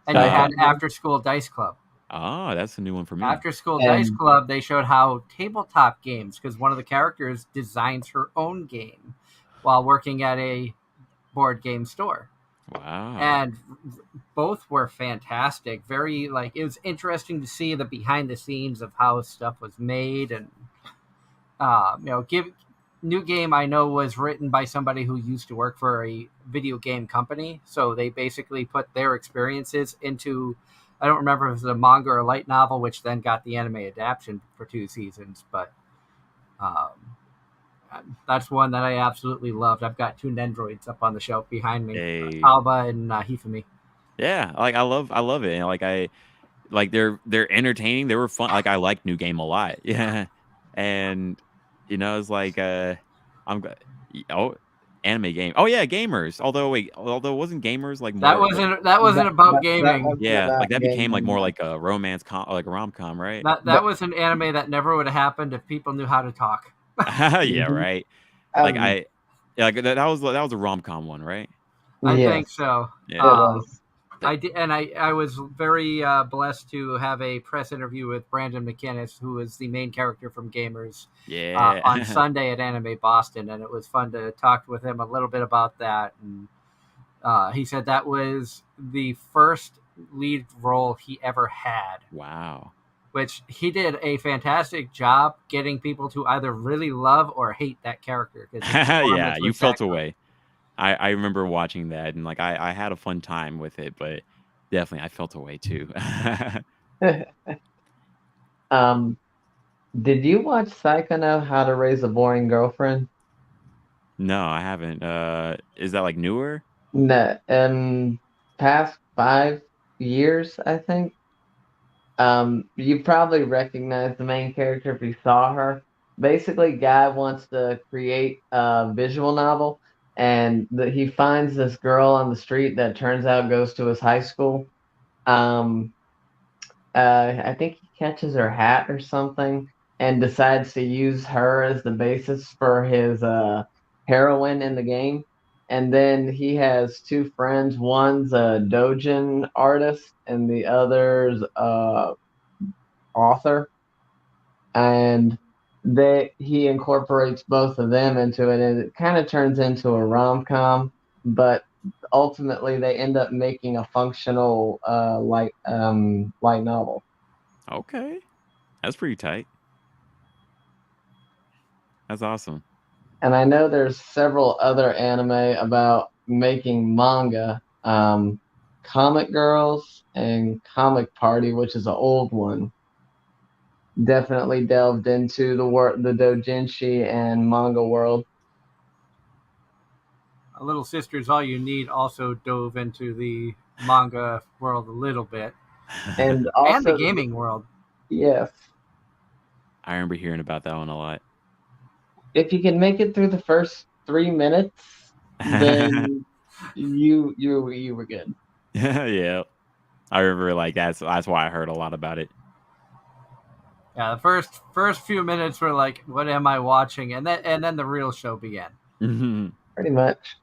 and you had Psycho, After School Dice Club. That's a new one for me. After School Dice and Club, they showed how tabletop games, because one of the characters designs her own game while working at a board game store. Wow. And both were fantastic. Very, it was interesting to see the behind the scenes of how stuff was made. And give New Game, I know, was written by somebody who used to work for a video game company, so they basically put their experiences into, I don't remember if it was a manga or a light novel, which then got the anime adaptation for 2 seasons. But um, that's one that I absolutely loved. I've got two Nendroids up on the shelf behind me, Hey. Alba and Hifumi. Yeah, I love it. And they're entertaining. They were fun. I like New Game a lot. Yeah. And it's I'm go- oh, anime game. Oh yeah, gamers. Although wasn't gamers That more wasn't that wasn't about that gaming. wasn't yeah, about that became more gaming. like a romance like a rom-com, right? That But was an anime that never would have happened if people knew how to talk. Yeah, mhm. right. Like um, I yeah, that was a rom-com one, right? I think yes, so. Yeah. it Um, was. But I was very blessed to have a press interview with Brandon McInnes, who is the main character from Gamers, on Yeah. Sunday at Anime Boston, and it was fun to talk with him a little bit about that. And he said that was the first lead role he ever had, Wow. which he did a fantastic job getting people to either really love or hate that character because his Yeah, performance you was felt that good. away. I remember watching that, and I had a fun time with it, but definitely I felt away too. um, did you watch Psycho Know How to Raise a Boring Girlfriend? No, I haven't. Is that newer? No, past 5 years, I think. You probably recognize the main character if you saw her. Basically, guy wants to create a visual novel, and he finds this girl on the street that turns out goes to his high school. Um, I think he catches her hat or something and decides to use her as the basis for his heroine in the game. And then he has two friends. One's a doujin artist, and the other's author. And he incorporates both of them into it, and it kind of turns into a rom com. But ultimately, they end up making a functional light novel. Okay, that's pretty tight. That's awesome. And I know there's several other anime about making manga. Comic Girls and Comic Party, which is an old one, definitely delved into the doujinshi and manga world. Little Sisters All You Need also dove into the manga world a little bit, And and the also, gaming world. yes, I remember hearing about that one a lot. if you can make it through the first 3 minutes, then you were good. Yeah, I remember like that's why I heard a lot about it. Yeah, the first few minutes were like, "What am I watching?" And then the real show began. Pretty much.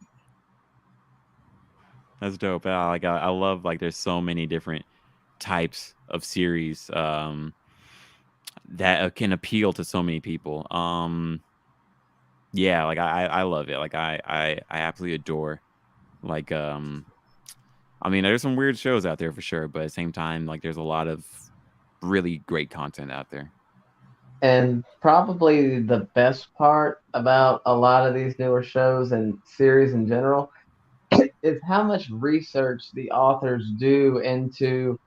That's dope. I love like there's so many different types of series that can appeal to so many people. Yeah, like I love it. Like I absolutely adore like I mean there's some weird shows out there for sure, but at the same time like there's a lot of really great content out there. And probably the best part about a lot of these newer shows and series in general is how much research the authors do into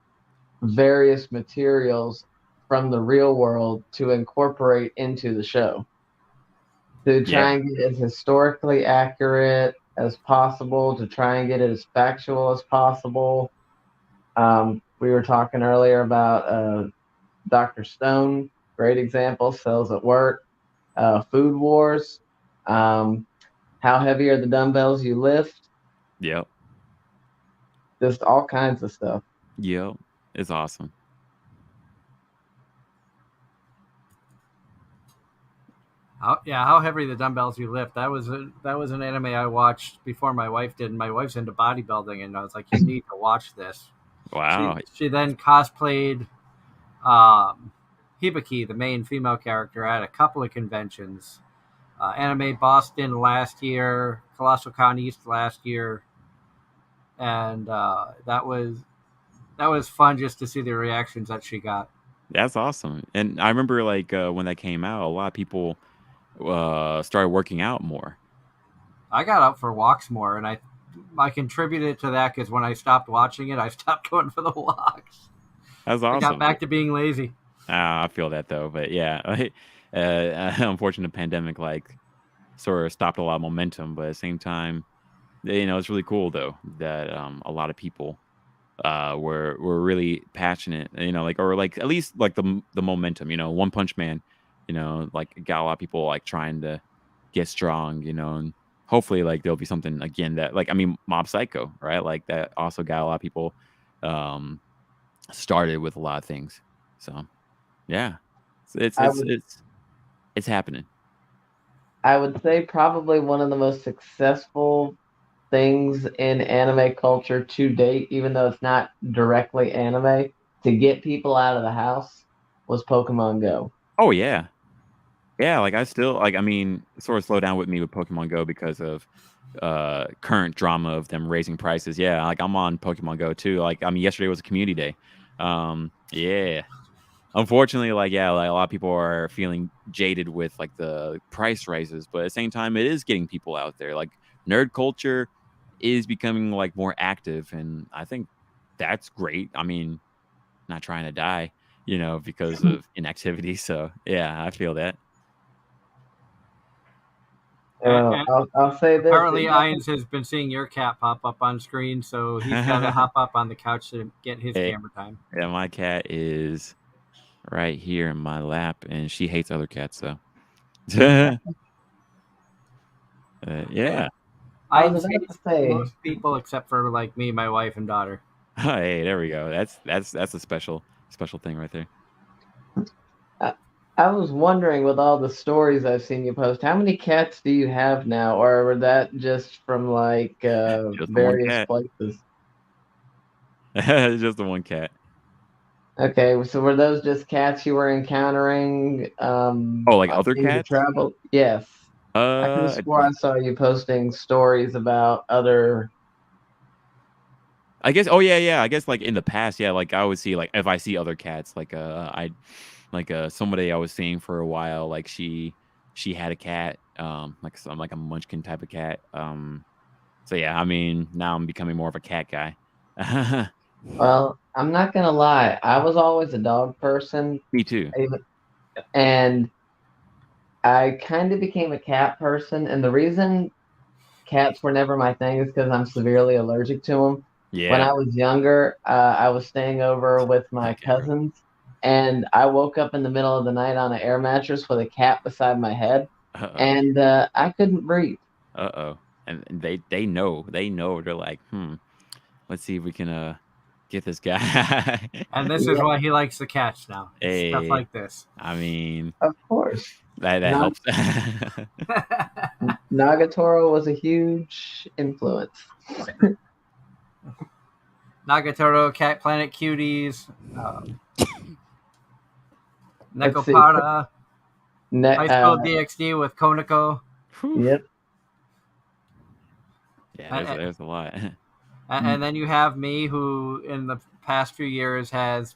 various materials from the real world to incorporate into the show to try Yeah. and get as historically accurate as possible, to try and get it as factual as possible. We were talking earlier about Dr. Stone, great example, Cells at Work, Food Wars, um, how heavy are the dumbbells you lift, Yep. just all kinds of stuff. Yep. It's awesome. How heavy the dumbbells you lift. That was an anime I watched before my wife did. And my wife's into bodybuilding, and I was like, "You need to watch this." Wow. She then cosplayed Hibiki, the main female character, at a couple of conventions. Anime Boston last year, Colossal Con East last year, and that was fun just to see the reactions that she got. That's awesome. And I remember like when that came out, a lot of people started working out more. I got out for walks more, and I contributed to that because when I stopped watching it, I stopped going for the walks. That's I got awesome. back to being lazy. I feel that though, but yeah, unfortunate pandemic like sort of stopped a lot of momentum, but at the same time, it's really cool though that a lot of people were really passionate, like or like at least like the momentum, One Punch Man, like got a lot of people like trying to get strong, and hopefully like there'll be something again that like I mean Mob Psycho, right? Like that also got a lot of people um started with a lot of things. So yeah. It's I it's would it's it's happening. I would say probably one of the most successful things in anime culture to date, even though it's not directly anime, to get people out of the house was Pokemon Go. Oh yeah. Yeah, like I still like I mean, it sort of slowed down with me with Pokemon Go because of current drama of them raising prices. Yeah, like I'm on Pokemon Go too. Like I mean yesterday was a community day. Yeah. Unfortunately, like yeah, like a lot of people are feeling jaded with like the price rises, but at the same time it is getting people out there. Like nerd culture is becoming like more active and I think that's great. I mean, not trying to die, because of inactivity. So yeah, I feel that. And I'll say this: apparently, Irons has been seeing your cat pop up on screen, so he's got to hop up on the couch to get his Hey, camera time. yeah, my cat is right here in my lap, and she hates other cats. So, yeah. I was Irons about hates to say, most people except for like me, my wife, and daughter. Hey, there we go. That's a special thing right there. I was wondering with all the stories I've seen you post, how many cats do you have now, or were that just from like Just the one various cat. places? Just the one cat. Okay, so were those just cats you were encountering Oh, like other in your cats? travel? Yes. I could have swore I saw you posting stories about other. I guess. Oh yeah, yeah. I guess like in the past, yeah. Like I would see like if I see other cats, like I like somebody I was seeing for a while, like she had a cat, like some like a Munchkin type of cat. So yeah, I mean now I'm becoming more of a cat guy. Well, I'm not gonna lie, I was always a dog person, Me too. and I kind of became a cat person, and the reason cats were never my thing is because I'm severely allergic to them. When Yeah. I was younger, I was staying over with my Okay, bro. cousins, and I woke up in the middle of the night on an air mattress with a cat beside my head, Uh-oh. and I couldn't breathe. Uh-oh. And they know. They know. They're like, let's see if we can get this guy. And this is Yeah, why he likes the cats now. It's stuff Hey, like this. I mean, of course. that Na- helps. Nagatoro was a huge influence. Nagatoro, Cat Planet Cuties, Let's see. Nekopara, Ne- High uh, School DxD with Konako. Whew. yep. Yeah, And, there's a lot. and then you have me, who in the past few years has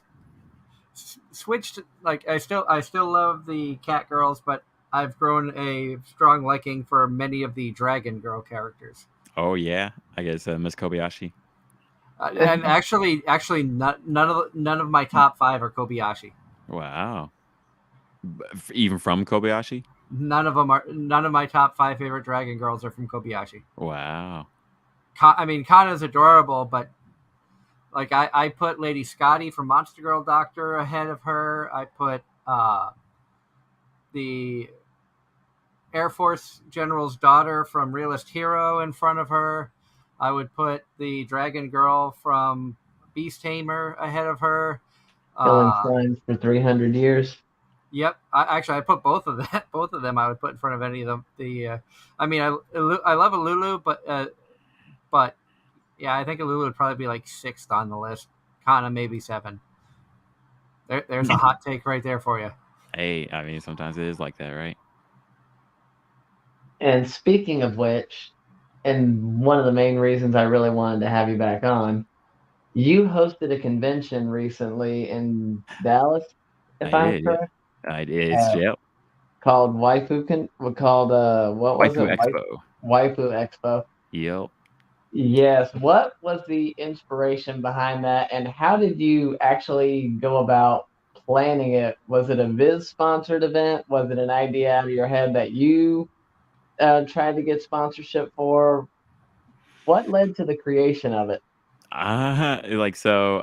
switched. Like I still love the Cat Girls, but I've grown a strong liking for many of the Dragon Girl characters. Oh yeah, I guess Miss Kobayashi. And actually, none of my top 5 are Kobayashi. Wow. Even from Kobayashi? None of my top 5 favorite Dragon Girls are from Kobayashi. Wow. I mean, Kana's adorable, but like I put Lady Scotty from Monster Girl Doctor ahead of her. I put the Air Force General's daughter from Realist Hero in front of her. I would put the Dragon Girl from Beast Tamer ahead of her. Killing slimes for 300 years. Yep, I put both of them. Both of them I would put in front of any of them. I mean, I love Alulu, but yeah, I think Alulu would probably be like 6th on the list. Kana maybe 7. There's a hot take right there for you. Hey, I mean, sometimes it is like that, right? And speaking of which, and one of the main reasons I really wanted to have you back on, you hosted a convention recently in Dallas, if I I'm did, yeah. correct, I did. uh, Yep. called what was Waifu it? Expo. Waifu Expo. Yep. Yes. What was the inspiration behind that, and how did you actually go about planning it? Was it a Viz sponsored event? Was it an idea out of your head that you tried to get sponsorship for? What led to the creation of it? Like so,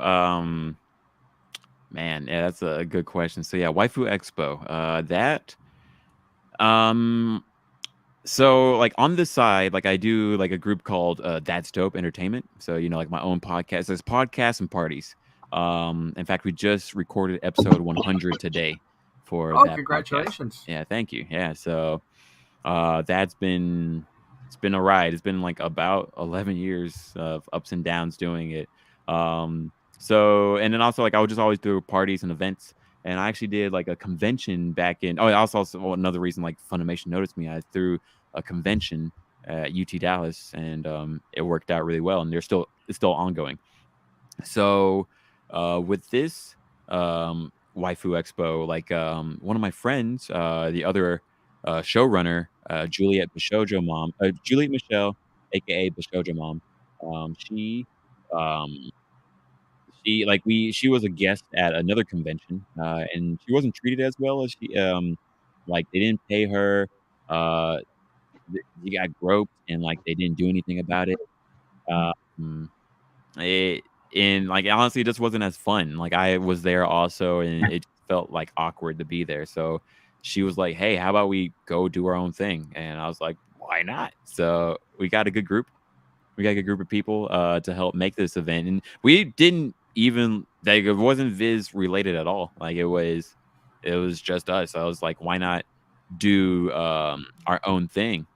man, yeah, that's a good question. So yeah, Waifu Expo. Um so like on the side, like I do like a group called That's Dope Entertainment. So, like my own podcast. There's podcasts and parties. In fact, we just recorded episode 100 today for Oh, that podcast. congratulations! Yeah, thank you. Yeah, so that's been it's been a ride. It's been like about 11 years of ups and downs doing it. So and then also like I would just always do parties and events. And I actually did like a convention back in. Oh, also another reason like Funimation noticed me. I threw a convention at UT Dallas, and it worked out really well. And it's still ongoing. So with this waifu expo, like one of my friends, the other showrunner, Juliet Michelle, aka Bishojo Mom, she um, she was a guest at another convention, and she wasn't treated as well as she like they didn't pay her. Uh, she got groped, and like they didn't do anything about it. Um, it and, like, honestly, it just wasn't as fun. Like, I was there also, and it felt, like, awkward to be there, so she was like, "Hey, how about we go do our own thing?" And I was like, "Why not?" So, we got a good group. We got a good group of people, to help make this event, and we didn't even like, it wasn't Viz related at all. Like, it was just us. I was like, "Why not do, our own thing?"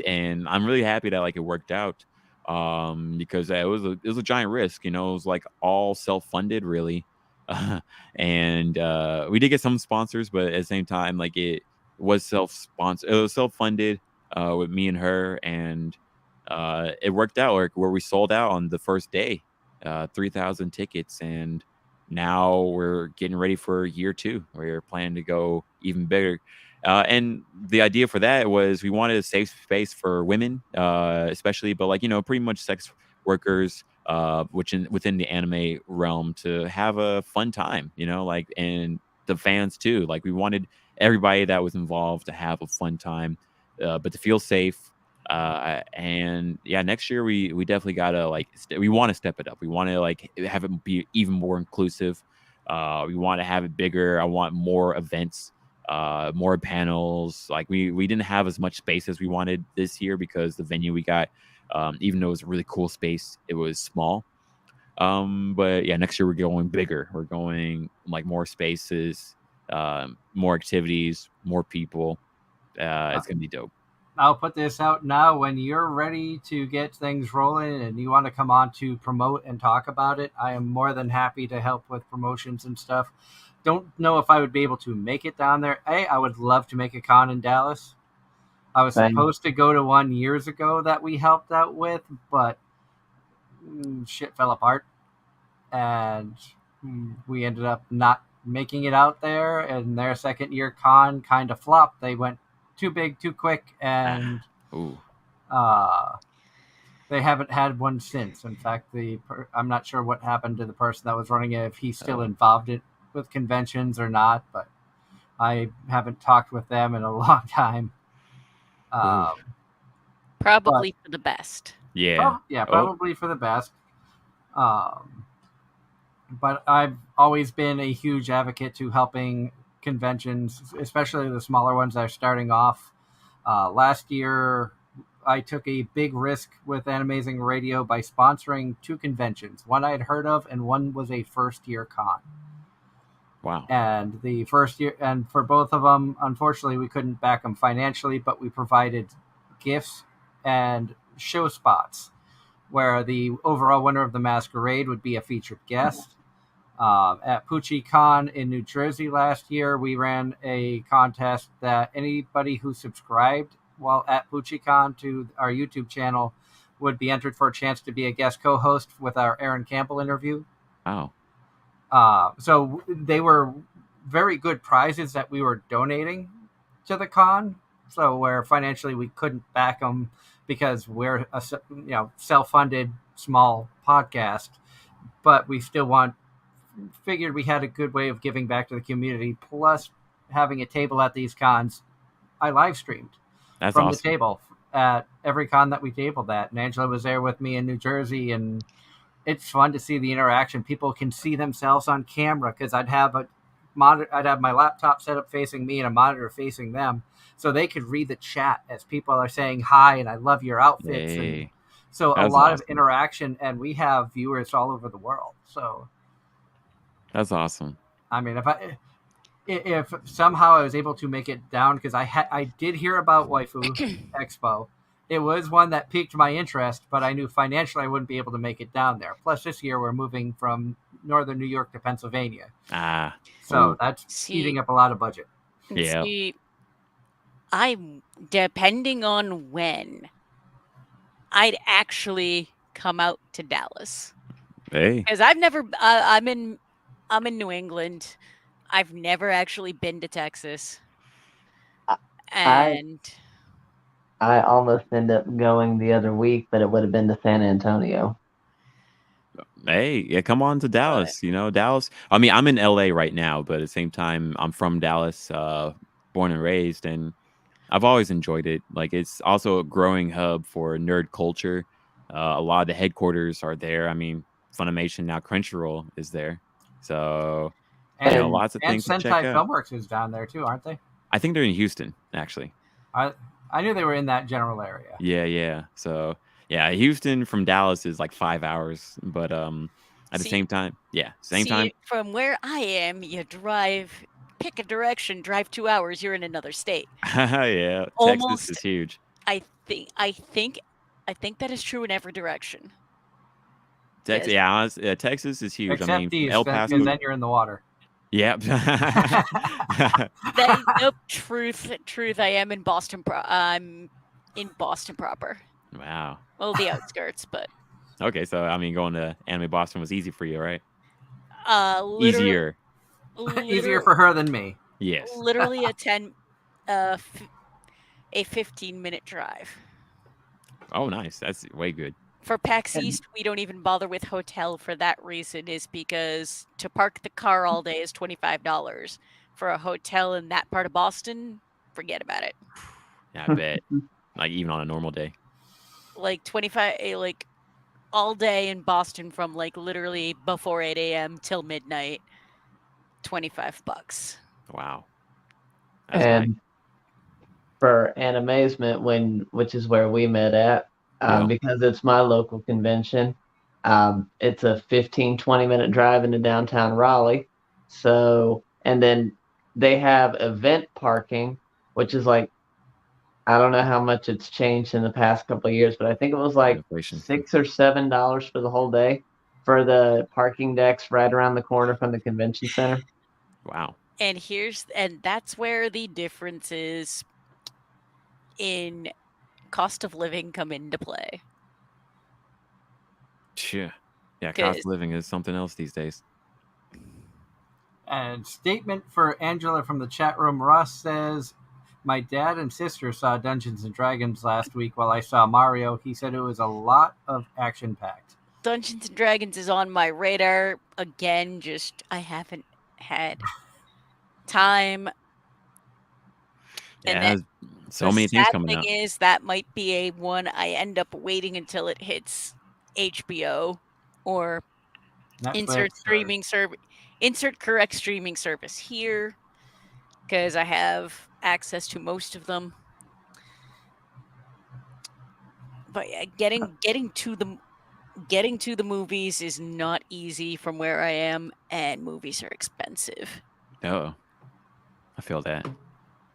And I'm really happy that like it worked out because it was a giant risk. It was like all self-funded really. And we did get some sponsors, but at the same time like it was self-sponsored, it was self-funded with me and her. And it worked out like where we sold out on the first day, 3,000 tickets. And now we're getting ready for year 2. We're planning to go even bigger. And the idea for that was we wanted a safe space for women, especially, but like, pretty much sex workers, within the anime realm to have a fun time, like, and the fans too. Like we wanted everybody that was involved to have a fun time, but to feel safe. And yeah, next year we definitely gotta like we want to step it up. We want to like have it be even more inclusive. We want to have it bigger. I want more events, more panels. Like we didn't have as much space as we wanted this year because the venue we got, even though it was a really cool space, it was small. But yeah, next year we're going bigger. We're going like more spaces, more activities, more people. It's gonna be dope. I'll put this out now. When you're ready to get things rolling and you want to come on to promote and talk about it, I am more than happy to help with promotions and stuff. Don't know if I would be able to make it down there. I would love to make a con in Dallas. I was Same. supposed to go to one years ago that we helped out with, but shit fell apart. And we ended up not making it out there. And their second year con kind of flopped. They went too big, too quick, and Ooh. they haven't had one since. In fact, I'm not sure what happened to the person that was running it, if he's still involved with conventions or not, but I haven't talked with them in a long time. Probably for the best. Yeah. Probably for the best. But I've always been a huge advocate to helping conventions, especially the smaller ones that are starting off. Last year, I took a big risk with Anime-Zing Radio by sponsoring 2 conventions. One I had heard of, and one was a first-year con. Wow. And the first year, and for both of them, unfortunately, we couldn't back them financially, but we provided gifts and show spots where the overall winner of the masquerade would be a featured guest. At PucciCon in New Jersey last year, we ran a contest that anybody who subscribed while at PucciCon to our YouTube channel would be entered for a chance to be a guest co-host with our Aaron Campbell interview. Wow. So they were very good prizes that we were donating to the con. So where financially we couldn't back them because we're a self-funded small podcast, but we still figured we had a good way of giving back to the community. Plus, having a table at these cons, I live streamed from the table at every con that we tabled at. And Angela was there with me in New Jersey, and it's fun to see the interaction. People can see themselves on camera because I'd have my laptop set up facing me and a monitor facing them, so they could read the chat as people are saying hi and I love your outfits. And so a lot of interaction, and we have viewers all over the world. So that's awesome. I mean, if somehow I was able to make it down, because I did hear about Waifu Expo. It was one that piqued my interest, but I knew financially I wouldn't be able to make it down there. Plus, this year we're moving from northern New York to Pennsylvania. So that's eating up a lot of budget. Yeah. See, I'm depending on when I'd actually come out to Dallas. Hey, because I've never. I'm in New England. I've never actually been to Texas, and I almost ended up going the other week, but it would have been to San Antonio. Hey, yeah, come on to Dallas. Dallas. I mean, I'm in LA right now, but at the same time, I'm from Dallas, born and raised, and I've always enjoyed it. Like, it's also a growing hub for nerd culture. A lot of the headquarters are there. I mean, Funimation, now Crunchyroll is there. So, and lots of things to check Sentai out. Filmworks is down there too, aren't they? I think they're in Houston, actually. I knew they were in that general area. Yeah. So, yeah, Houston from Dallas is like 5 hours, but at the same time, time. From where I am, you pick a direction, drive 2 hours, you're in another state. Yeah, Texas is huge. I think that is true in every direction. Texas is huge. Except I mean, El Paso, because then you're in the water. Yep. Nope. Truth. I am in Boston. I'm in Boston proper. Wow. Well, the outskirts, but. Okay, so I mean, going to Anime Boston was easy for you, right? Easier. Easier for her than me. Yes. Literally a 15-minute drive. Oh, nice. That's way good. For PAX East, we don't even bother with hotel for that reason, is because to park the car all day is $25. For a hotel in that part of Boston, forget about it. Yeah, I bet. like even on a normal day. Like 25, like all day in Boston from like literally before 8 a.m. till midnight. $25. Wow, that's nice. And for Anime-Zing, which is where we met at, Yeah. because it's my local convention. It's a 15-20 minute drive into downtown Raleigh. So, and then they have event parking, which is like, I don't know how much it's changed in the past couple of years, but I think it was like Inflation. $6 or $7 for the whole day for the parking decks right around the corner from the convention center. Wow. And that's where the differences in cost of living come into play. Yeah. Yeah, cost 'Cause of living is something else these days. And statement for Angela from the chat room. Ross says, "My dad and sister saw Dungeons and Dragons last week while I saw Mario. He said it was a lot of action packed." Dungeons and Dragons is on my radar again. Just I haven't had time. Yeah, And it then has so the many things sad coming thing out. is that might be a one I end up waiting until it hits HBO or Netflix insert correct streaming service here, because I have access to most of them. But yeah, getting to the movies is not easy from where I am, and movies are expensive. Oh, I feel that.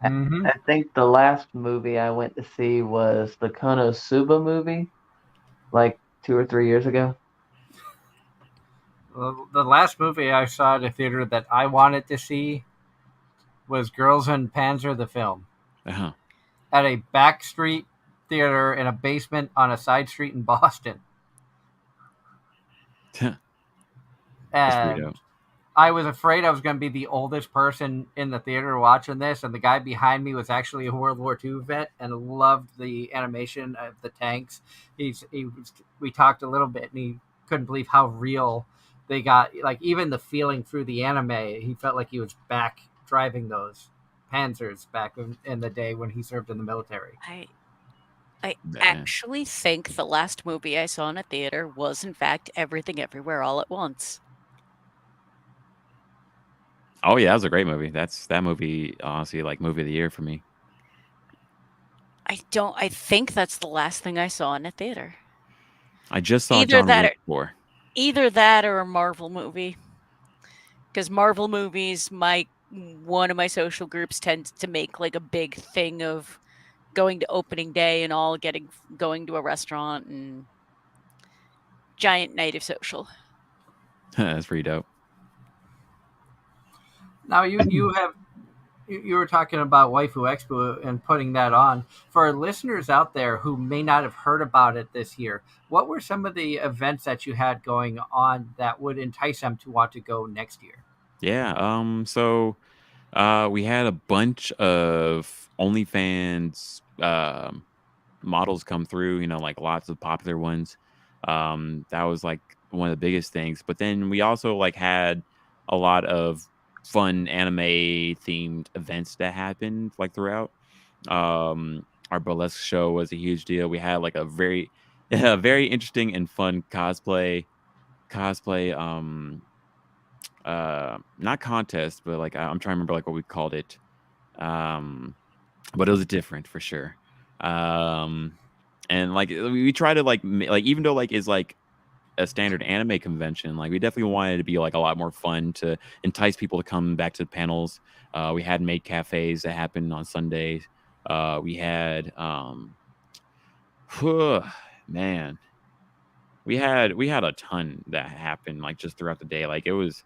Mm-hmm. I think the last movie I went to see was the Konosuba movie, like 2 or 3 years ago. The last movie I saw at a theater that I wanted to see was Girls in Panzer the film Uh-huh. at a backstreet theater in a basement on a side street in Boston. That's pretty And dope. I was afraid I was going to be the oldest person in the theater watching this, and the guy behind me was actually a World War II vet and loved the animation of the tanks. We talked a little bit, and he couldn't believe how real they got. Like even the feeling through the anime, he felt like he was back driving those Panzers back in the day when he served in the military. I Man. actually think the last movie I saw in a theater was in fact Everything Everywhere All at Once. Oh yeah, that was a great movie. That movie, honestly, like movie of the year for me. I think that's the last thing I saw in a theater. I just saw Either John that Wick or 4. either that or a Marvel movie. Because Marvel movies, one of my social groups tends to make like a big thing of going to opening day and all, going to a restaurant and giant night of social. That's pretty dope. Now you were talking about Waifu Expo and putting that on. For our listeners out there who may not have heard about it this year, what were some of the events that you had going on that would entice them to want to go next year? Yeah. So we had a bunch of OnlyFans models come through, like lots of popular ones. That was like one of the biggest things. But then we also like had a lot of fun anime themed events that happened like throughout. Our burlesque show was a huge deal. We had like a very a very interesting and fun cosplay not contest, but like I'm trying to remember like what we called it. Um but it was different for sure. Um and like we try to like like even though like is like a standard anime convention, like we definitely wanted it to be like a lot more fun to entice people to come back to the panels. We had maid cafes that happened on Sundays. We had man, we had a ton that happened like just throughout the day. Like it was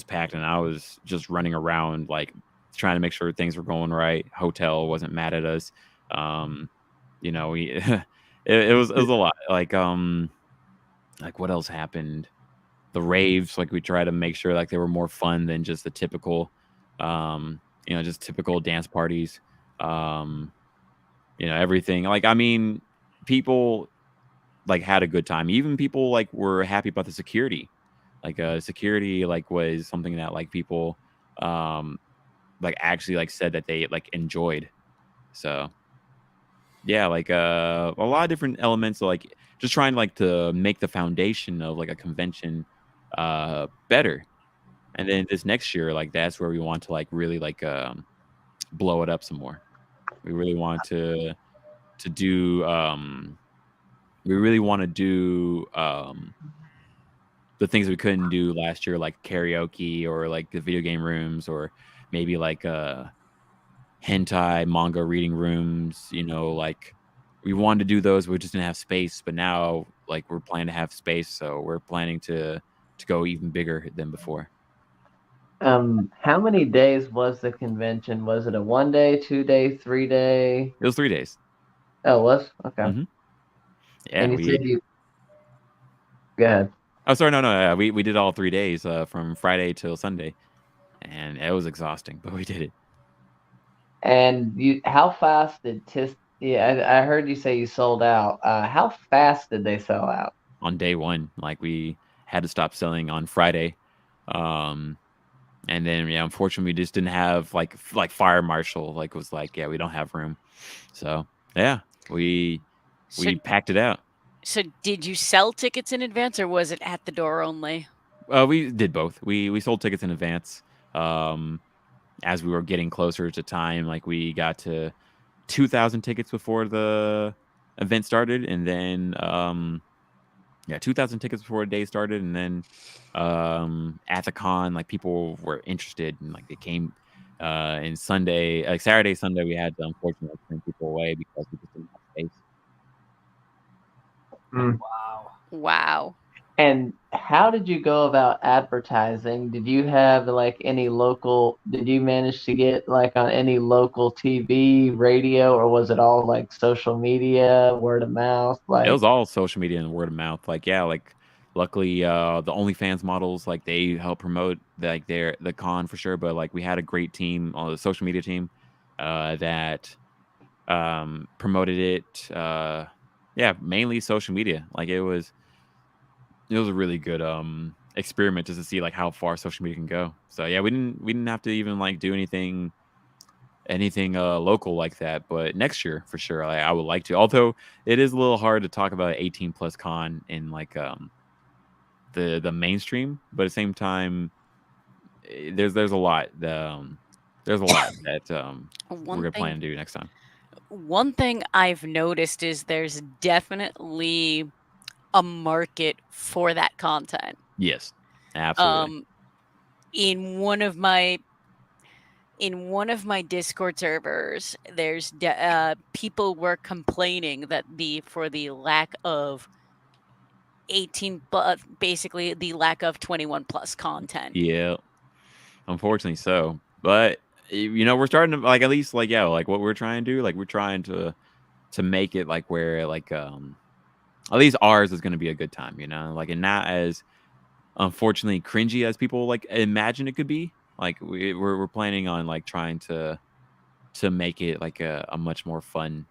packed, and I was just running around like trying to make sure things were going right. Hotel wasn't mad at us. We it was a lot. Like what else happened? The raves, like we try to make sure like they were more fun than just the typical, just typical dance parties. Um, everything. Like I mean, people like had a good time. Even people like were happy about the security. Like security like was something that like people um like actually like said that they like enjoyed. So yeah, like a lot of different elements, so, like just trying like to make the foundation of like a convention better. And then this next year, like that's where we want to like really like blow it up some more. We really want to do we really want to do the things we couldn't do last year, like karaoke or like the video game rooms, or maybe like hentai manga reading rooms. Like we wanted to do those, we just didn't have space. But now, like we're planning to have space, so we're planning to go even bigger than before. How many days was the convention? Was it a 1 day, 2 day, 3 day? It was 3 days. Oh, it was? Okay. Hmm. Yeah, And you we. said you go ahead. Oh, sorry, no. We did all 3 days, from Friday till Sunday, and it was exhausting, but we did it. And how fast did Tis? Yeah, I heard you say you sold out. How fast did they sell out? On day one, like we had to stop selling on Friday, um, and then yeah, unfortunately, we just didn't have like fire marshal was like, yeah, we don't have room, so yeah, we So, packed it out. so did you sell tickets in advance, or was it at the door only? We did both. We sold tickets in advance. As we were getting closer to time, like we got to 2,000 tickets before the event started, and then 2,000 tickets before the day started, and then at the con, like people were interested, and like they came. And Sunday, like Saturday, Sunday, we had to unfortunately turn people away because we just didn't have space. Wow. Wow. And how did you go about advertising? Did you have like any local? Did you manage to get like on any local TV, radio, or was it all like social media, word of mouth? It Like, was all social media and word of mouth. Like, yeah, like luckily the OnlyFans models, like they help promote like the con for sure. But like we had a great team on the social media team that promoted it. Yeah, mainly social media. Like it was a really good experiment just to see like how far social media can go. So yeah, we didn't have to even like do anything local like that. But next year for sure, I would like to. Although it is a little hard to talk about 18 plus con in like the mainstream, but at the same time, there's a lot there's a lot that we're One gonna plan thing to do next time. one thing I've noticed is there's definitely a market for that content. Yes, absolutely. In one of my Discord servers, there's people were complaining that for the lack of 18 plus, basically the lack of 21 plus content. Yeah, unfortunately so. But we're starting to like at least like yeah, like what we're trying to do, like we're trying to make it like where like at least ours is going to be a good time, like and not as unfortunately cringy as people like imagine it could be. Like we're planning on like trying to make it like a much more fun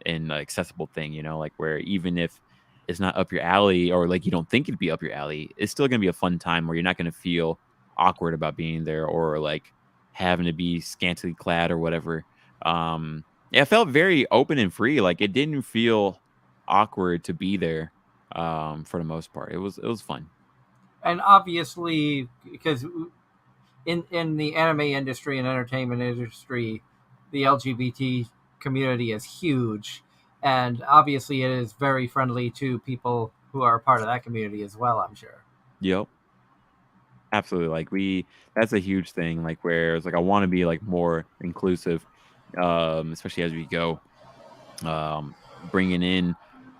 and accessible thing, like where even if it's not up your alley or like you don't think it'd be up your alley, it's still gonna be a fun time where you're not gonna feel awkward about being there or like having to be scantily clad or whatever. Yeah, it felt very open and free. Like it didn't feel awkward to be there. For the most part, it was fun. And obviously, because in the anime industry and entertainment industry, the LGBT community is huge, and obviously it is very friendly to people who are a part of that community as well, I'm sure. Yep. Absolutely. Like that's a huge thing. Like where it's like I want to be like more inclusive, especially as we go, bringing in,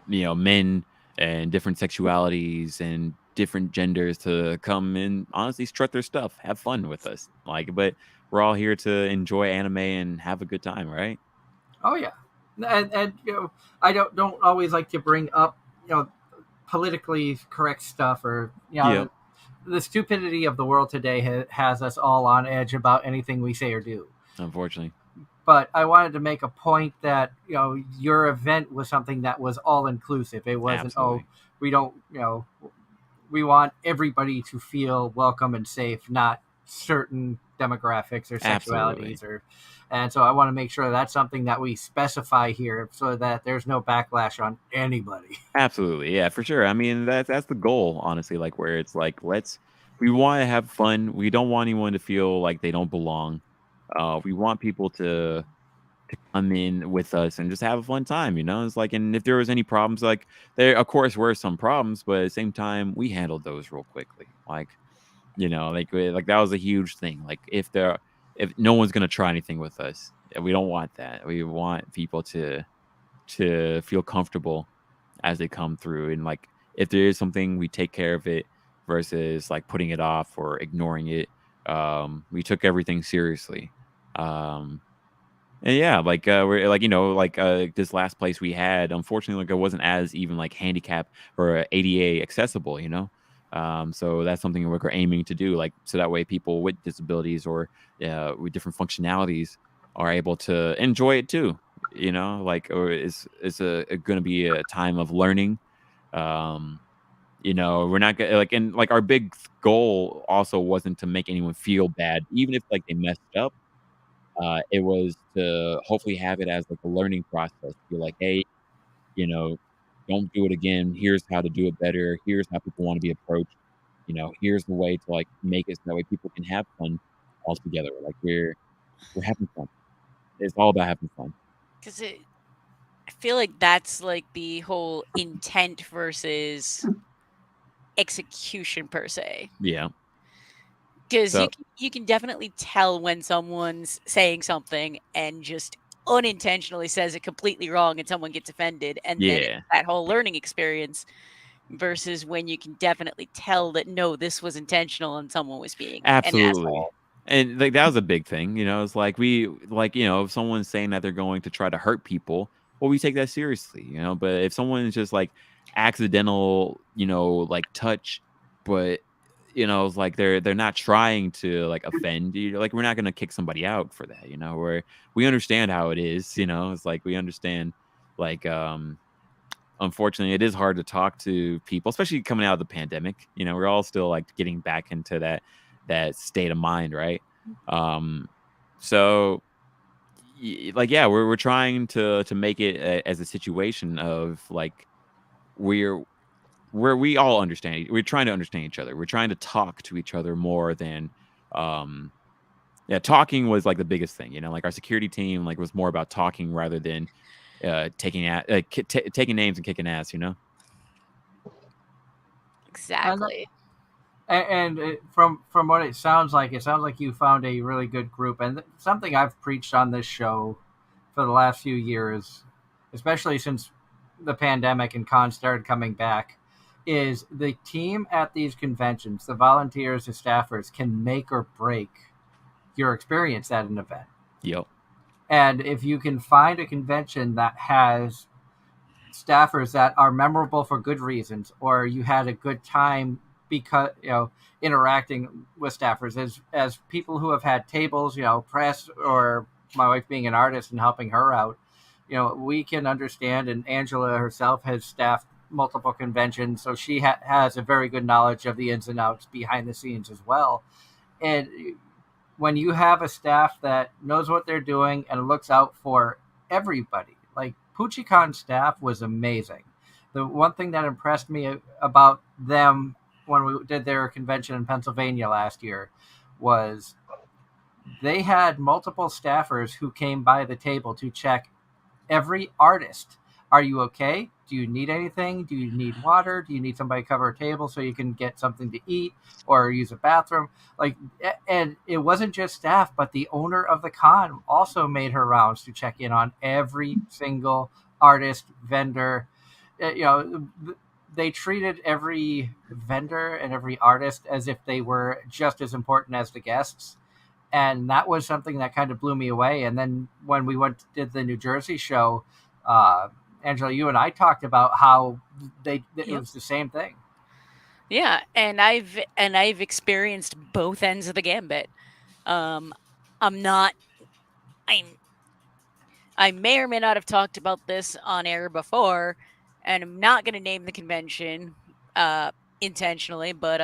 men and different sexualities and different genders to come and honestly strut their stuff, have fun with us. Like, but we're all here to enjoy anime and have a good time, right? Oh yeah, and I don't always like to bring up politically correct stuff, or Yep. the stupidity of the world today has us all on edge about anything we say or do. Unfortunately. But I wanted to make a point that your event was something that was all inclusive. It wasn't Absolutely. we don't we want everybody to feel welcome and safe, not certain demographics or Absolutely. sexualities, and so I want to make sure that's something that we specify here so that there's no backlash on anybody. Absolutely. Yeah, for sure. I mean, that's the goal, honestly, like where it's like we want to have fun. We don't want anyone to feel like they don't belong. We want people to come in with us and just have a fun time, you know? It's like, and if there was any problems, like there of course were some problems, but at the same time, we handled those real quickly. Like, like that was a huge thing. Like if no one's gonna try anything with us, we don't want that. We want people to feel comfortable as they come through. And like if there is something, we take care of it versus like putting it off or ignoring it. We took everything seriously. Um and yeah, like we're like this last place we had, unfortunately, like it wasn't as even like handicap or ADA accessible, you know. So that's something we're aiming to do, like so that way people with disabilities or with different functionalities are able to enjoy it too. You know, like or it's going to be a time of learning. Um, we're not gonna like and like our big goal also wasn't to make anyone feel bad, even if like they messed up. It was to hopefully have it as like a learning process. Be like, hey, you know, don't do it again. Here's how to do it better. Here's how people want to be approached. Here's the way to like make it so that way people can have fun all together. Like we're having fun. It's all about having fun. Because I feel like that's like the whole intent versus execution per se. Yeah. Because So you can definitely tell when someone's saying something and just unintentionally says it completely wrong and someone gets offended, and then it's yeah. that whole learning experience versus when you can definitely tell that no, this was intentional and someone was being an Absolutely. asshole. And like that was a big thing, it's like if someone's saying that they're going to try to hurt people, well, we take that seriously. But if someone's just like accidental, like touch, but it's like they're not trying to like offend you, like we're not gonna kick somebody out for that. Where we understand how it is. It's like we understand like unfortunately, it is hard to talk to people, especially coming out of the pandemic. We're all still like getting back into that state of mind, right? So like yeah, we're trying to make it as a situation of like we're where we all understand. We're trying to understand each other. We're trying to talk to each other more than um yeah, talking was like the biggest thing. Like our security team like was more about talking rather than taking names and kicking ass. And Exactly. from what it sounds like you found a really good group, and something I've preached on this show for the last few years, especially since the pandemic and cons started coming back, is the team at these conventions, the volunteers and staffers, can make or break your experience at an event. Yep. And if you can find a convention that has staffers that are memorable for good reasons, or you had a good time because interacting with staffers as people who have had tables, press, or my wife being an artist and helping her out, we can understand. And Angela herself has staffed multiple conventions, so she has a very good knowledge of the ins and outs behind the scenes as well. And when you have a staff that knows what they're doing and looks out for everybody, like PucciCon staff was amazing. The one thing that impressed me about them when we did their convention in Pennsylvania last year was they had multiple staffers who came by the table to check every artist. Are you okay? Do you need anything? Do you need water? Do you need somebody to cover a table so you can get something to eat or use a bathroom? Like, and it wasn't just staff, but the owner of the con also made her rounds to check in on every single artist, vendor. They treated every vendor and every artist as if they were just as important as the guests, and that was something that kind of blew me away. And then when we did the New Jersey show, Angela, you and I talked about how it Yep. was the same thing. Yeah, and I've experienced both ends of the gambit. I'm not. I may or may not have talked about this on air before, and I'm not going to name the convention intentionally, but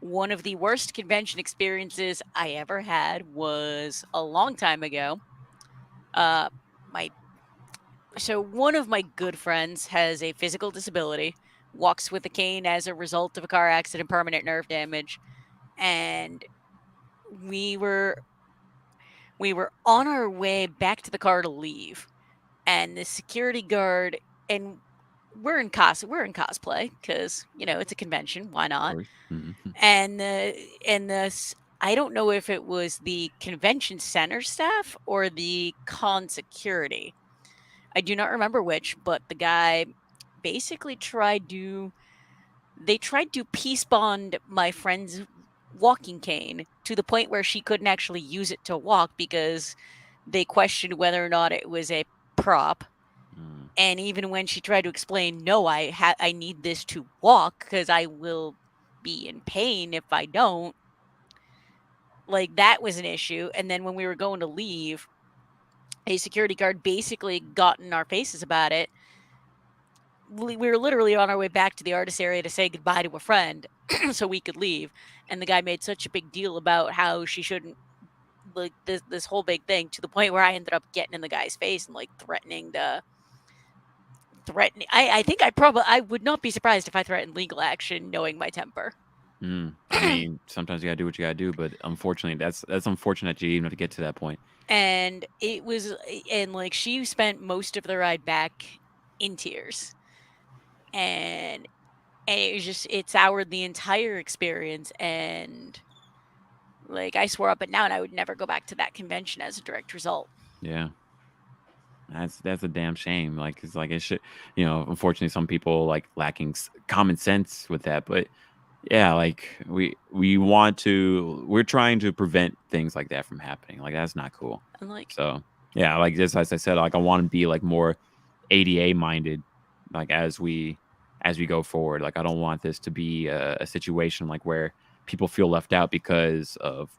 one of the worst convention experiences I ever had was a long time ago. My So one of my good friends has a physical disability, walks with a cane as a result of a car accident, permanent nerve damage, and we were we were on our way back to the car to leave, and the security guard, and we're in cosplay because it's a convention, why Of not? course. And I don't know if it was the convention center staff or the con security. I do not remember which, but the guy basically tried to peace bond my friend's walking cane to the point where she couldn't actually use it to walk because they questioned whether or not it was a prop. Mm. And even when she tried to explain, no, I need this to walk because I will be in pain if I don't. Like, that was an issue. And then when we were going to leave, a security guard basically got in our faces about it. We were literally on our way back to the artist area to say goodbye to a friend so we could leave. And the guy made such a big deal about how she shouldn't, like, this whole big thing, to the point where I ended up getting in the guy's face and like threatening. I think I would not be surprised if I threatened legal action knowing my temper. I mean, sometimes you gotta do what you gotta do, but unfortunately, that's unfortunate that you even have to get to that point. And like, she spent most of the ride back in tears. And it soured the entire experience, and like, I swore up and down I would never go back to that convention as a direct result. Yeah, that's a damn shame. Like, it's like it should, unfortunately, some people like lacking common sense with that. But yeah, like we're trying to prevent things like that from happening. Like, that's not cool. And like, So yeah, like just as I said, like I want to be like more ADA minded, like as we go forward. Like, I don't want this to be a situation like where people feel left out because of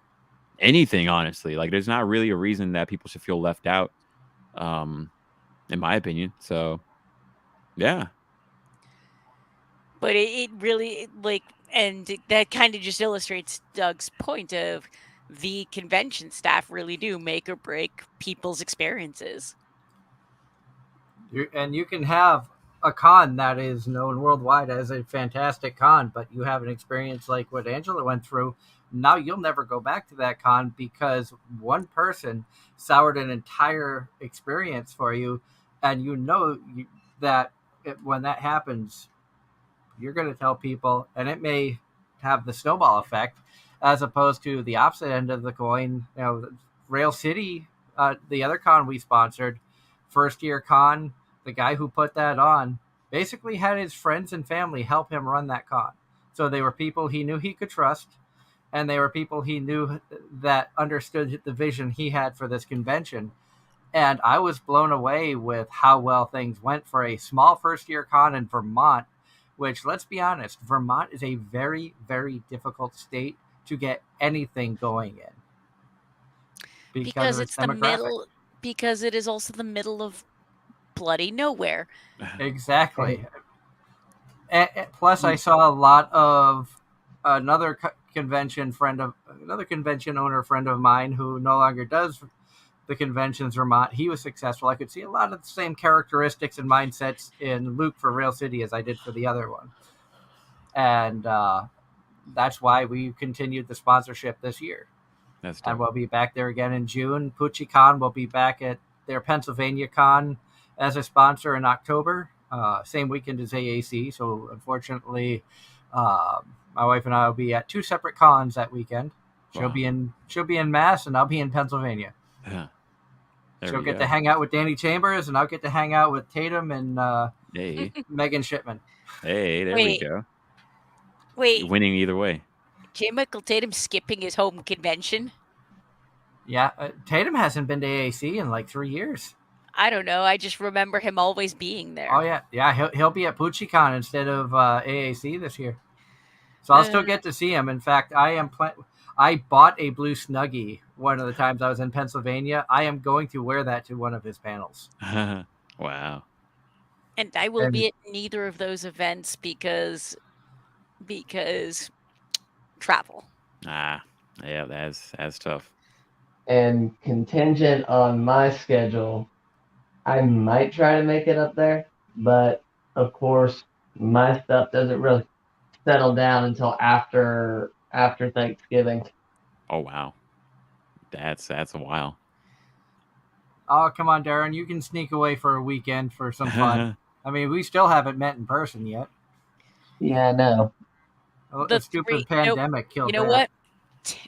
anything. Honestly, like there's not really a reason that people should feel left out, in my opinion. So yeah. but it really, like, and that kind of just illustrates Doug's point of the convention staff really do make or break people's experiences. And you can have a con that is known worldwide as a fantastic con, but you have an experience like what Angela went through. Now you'll never go back to that con because one person soured an entire experience for you, and that when that happens, you're going to tell people, and it may have the snowball effect, as opposed to the opposite end of the coin. Rail City, the other con we sponsored, first year con, the guy who put that on basically had his friends and family help him run that con. So they were people he knew he could trust, and they were people he knew that understood the vision he had for this convention. And I was blown away with how well things went for a small first year con in Vermont, which, let's be honest, Vermont is a very, very difficult state to get anything going in because Because of its it's the demographic. middle, because it is also the middle of bloody nowhere. Exactly. Plus, I saw a lot of another convention owner friend of mine who no longer does the conventions Vermont. He was successful. I could see a lot of the same characteristics and mindsets in Luke for Rail City as I did for the other one, and that's why we continued the sponsorship this year. That's And dope. we'll be back there again in June. PucciCon will be back at their Pennsylvania con as a sponsor in October, same weekend as AAC. So unfortunately, my wife and I will be at two separate cons that weekend. She'll Wow. be in Mass, and I'll be in Pennsylvania. Yeah. There She'll we get go. to hang out with Danny Chambers, and I'll get to hang out with Tatum and Hey, Megan Shipman. hey, there we Wait, go. wait, Winning either way. J. Michael Tatum skipping his home convention? Yeah, Tatum hasn't been to AAC in like 3 years. I don't know. I just remember him always being there. Oh yeah. He'll be at PucciCon instead of AAC this year, so I'll still get to see him. In fact, I bought a blue Snuggie one of the times I was in Pennsylvania. I am going to wear that to one of his panels. Wow. And I will be at neither of those events because travel. Yeah, that's tough. And contingent on my schedule, I might try to make it up there, but of course, my stuff doesn't really settle down until after Thanksgiving. Oh wow, that's a while. Oh, come on, Darren. You can sneak away for a weekend for some fun. I mean, we still haven't met in person yet. Yeah, I know. A stupid pandemic You killed know that. what?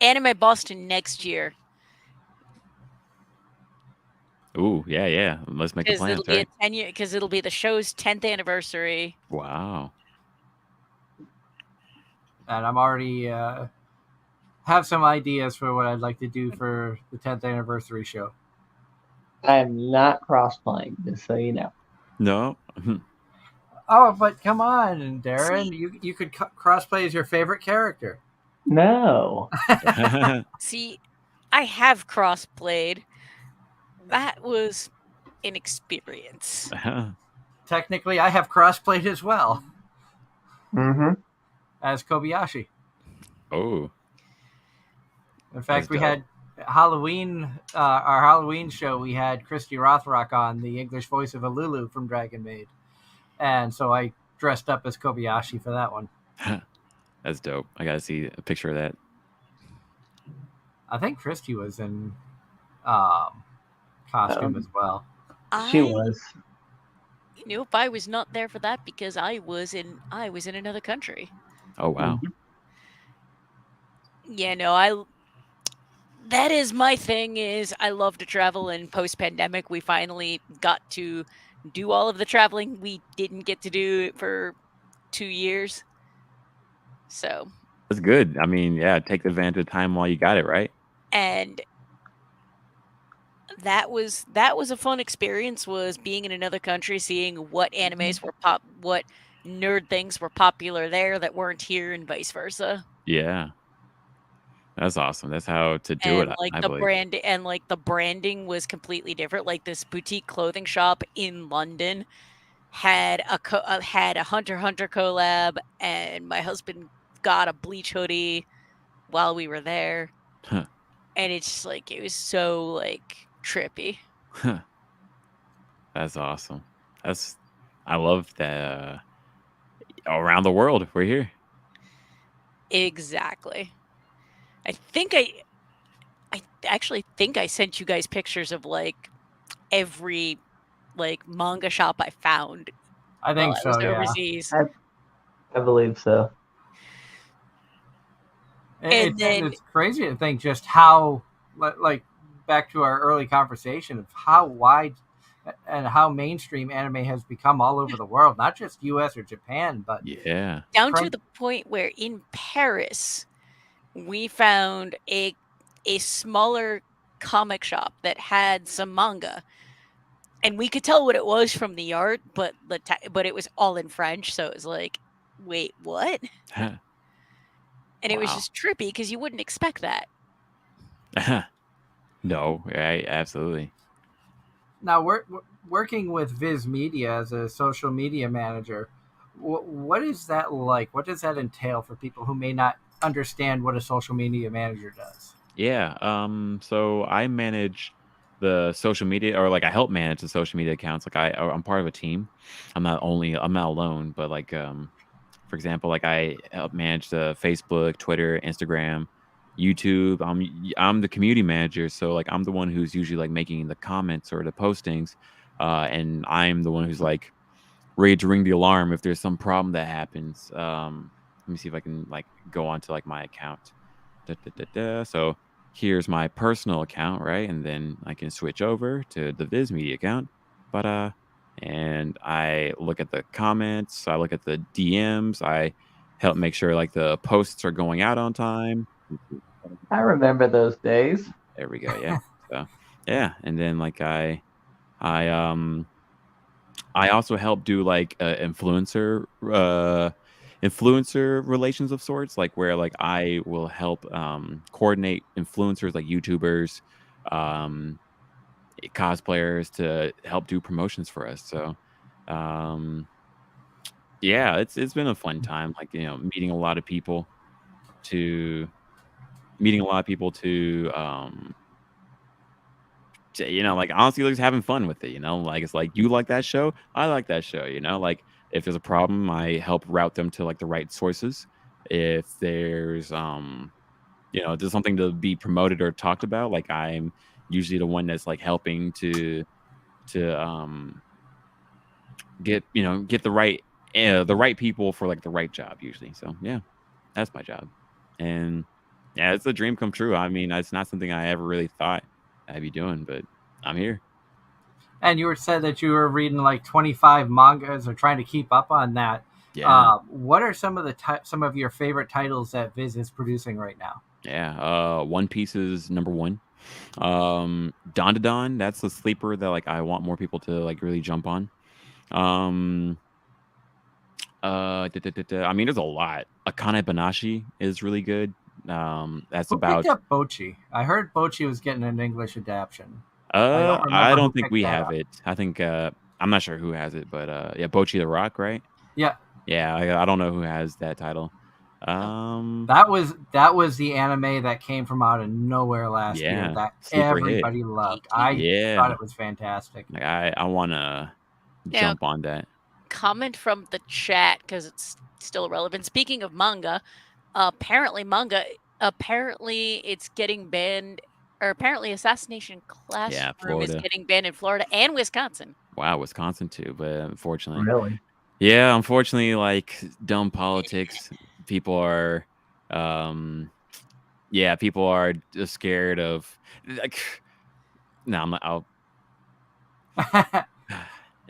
Anime Boston next year. Ooh, yeah. Let's make the Because plans, it'll be right? a 10-year. Because it'll be the show's 10th anniversary. Wow. And I'm already have some ideas for what I'd like to do for the 10th anniversary show. I am not cross-playing, just so you know. No. Oh, but come on, Darren. See, You could crossplay as your favorite character. No. see, I have cross-played. That was an experience. Technically, I have crossplayed as well Mm-hmm. as Kobayashi. Oh, In fact, we dope. had Halloween, our Halloween show. We had Christy Rothrock on, the English voice of Alulu from Dragon Maid, and so I dressed up as Kobayashi for that one. That's dope. I gotta see a picture of that. I think Christy was in costume as well. She was. Nope, I was not there for that because I was in another country. Oh wow. Yeah, no, that is my thing. Is I love to travel, and post-pandemic, we finally got to do all of the traveling we didn't get to do for 2 years. So That's good. I mean, yeah, take advantage of time while you got it, right? and that was a fun experience. Was being in another country, seeing what animes were what nerd things were popular there that weren't here, and vice versa. Yeah. That's awesome. That's how to do And it, like I the believe. the branding was completely different. Like this boutique clothing shop in London had had a Hunter x Hunter collab, and my husband got a Bleach hoodie while we were there. Huh. And it's just like it was so like trippy. That's awesome. I love that around the world we're here. Exactly. I actually think I sent you guys pictures of like every like manga shop I found I while think I so. was Yeah, overseas. I believe so. And then it's crazy to think just how, like, back to our early conversation of how wide and how mainstream anime has become all over the world, not just U.S. or Japan, but Yeah. down to the point where in Paris we found a smaller comic shop that had some manga, and we could tell what it was from the art, but but it was all in French, so it was like, wait, what? And it was Wow. just trippy because you wouldn't expect that. No, right? Absolutely. Now, we're working with Viz Media as a social media manager. What is that like? What does that entail for people who may not understand what a social media manager does? Yeah. So I manage the social media, or like I help manage the social media accounts. Like I'm part of a team. I'm not alone, but like for example, like I help manage the Facebook, Twitter, Instagram, YouTube. I'm the community manager, so like I'm the one who's usually like making the comments or the postings, and I'm the one who's like ready to ring the alarm if there's some problem that happens. Let me see if I can like go on to like my account. So here's my personal account, right? And then I can switch over to the Viz Media account. But and I look at the comments, I look at the DMs, I help make sure like the posts are going out on time. I remember those days. There we go. Yeah. So yeah, and then like I I also help do like influencer relations of sorts, like where like I will help coordinate influencers like YouTubers, um cosplayers to help do promotions for us. So um yeah, it's been a fun time, like, meeting a lot of people. to meeting a lot of people to like honestly just having fun with it, like it's like you like that show, I like that show, like if there's a problem, I help route them to like the right sources. If there's there's something to be promoted or talked about, like I'm usually the one that's like helping to get the right people for like the right job usually. So yeah, that's my job. And yeah, it's a dream come true. I mean, it's not something I ever really thought I'd be doing, but I'm here. And you said that you were reading like 25 mangas or trying to keep up on that. Yeah. What are some of some of your favorite titles that Viz is producing right now? Yeah. One Piece is number one. Don to Don, that's the sleeper that like I want more people to like really jump on. I mean, there's a lot. Akane Banashi is really good. That's Who about picked up Bochi? I heard Bochi was getting an English adaptation. I don't I remember who don't think picked we that have up. it. I think I'm not sure who has it, but yeah, Bochi the Rock, right? Yeah, Yeah, I don't know who has that title. that was the anime that came from out of nowhere last year Yeah, that super hit. everybody loved. Geeky. I thought Yeah, it was fantastic. like I wanna Now, jump on that. comment from the chat because it's still relevant. Speaking of manga, apparently it's getting banned, or apparently Assassination Yeah, Classroom is Florida. getting banned in Florida and Wisconsin. Wow, Wisconsin too, but unfortunately, Really? yeah, unfortunately, like dumb politics. People are, yeah, people are just scared of like. No, I'm not.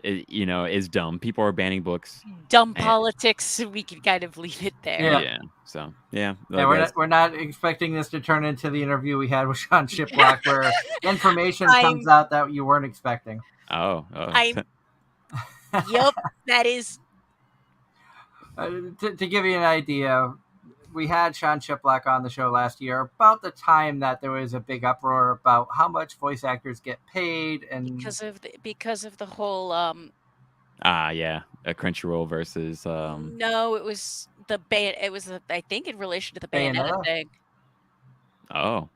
It's dumb. People are banning books. Dumb And, politics. We can kind of leave it there. Yeah. So yeah, Yeah, we're not expecting this to turn into the interview we had with Sean Shiplak, where information comes out that you weren't expecting. Oh. Yep, that is. To give you an idea, we had Sean Shiplak on the show last year about the time that there was a big uproar about how much voice actors get paid, and because of the whole yeah, a Crunchyroll versus No, it was the I think in relation to the Bayonetta Bayonetta. thing. Oh.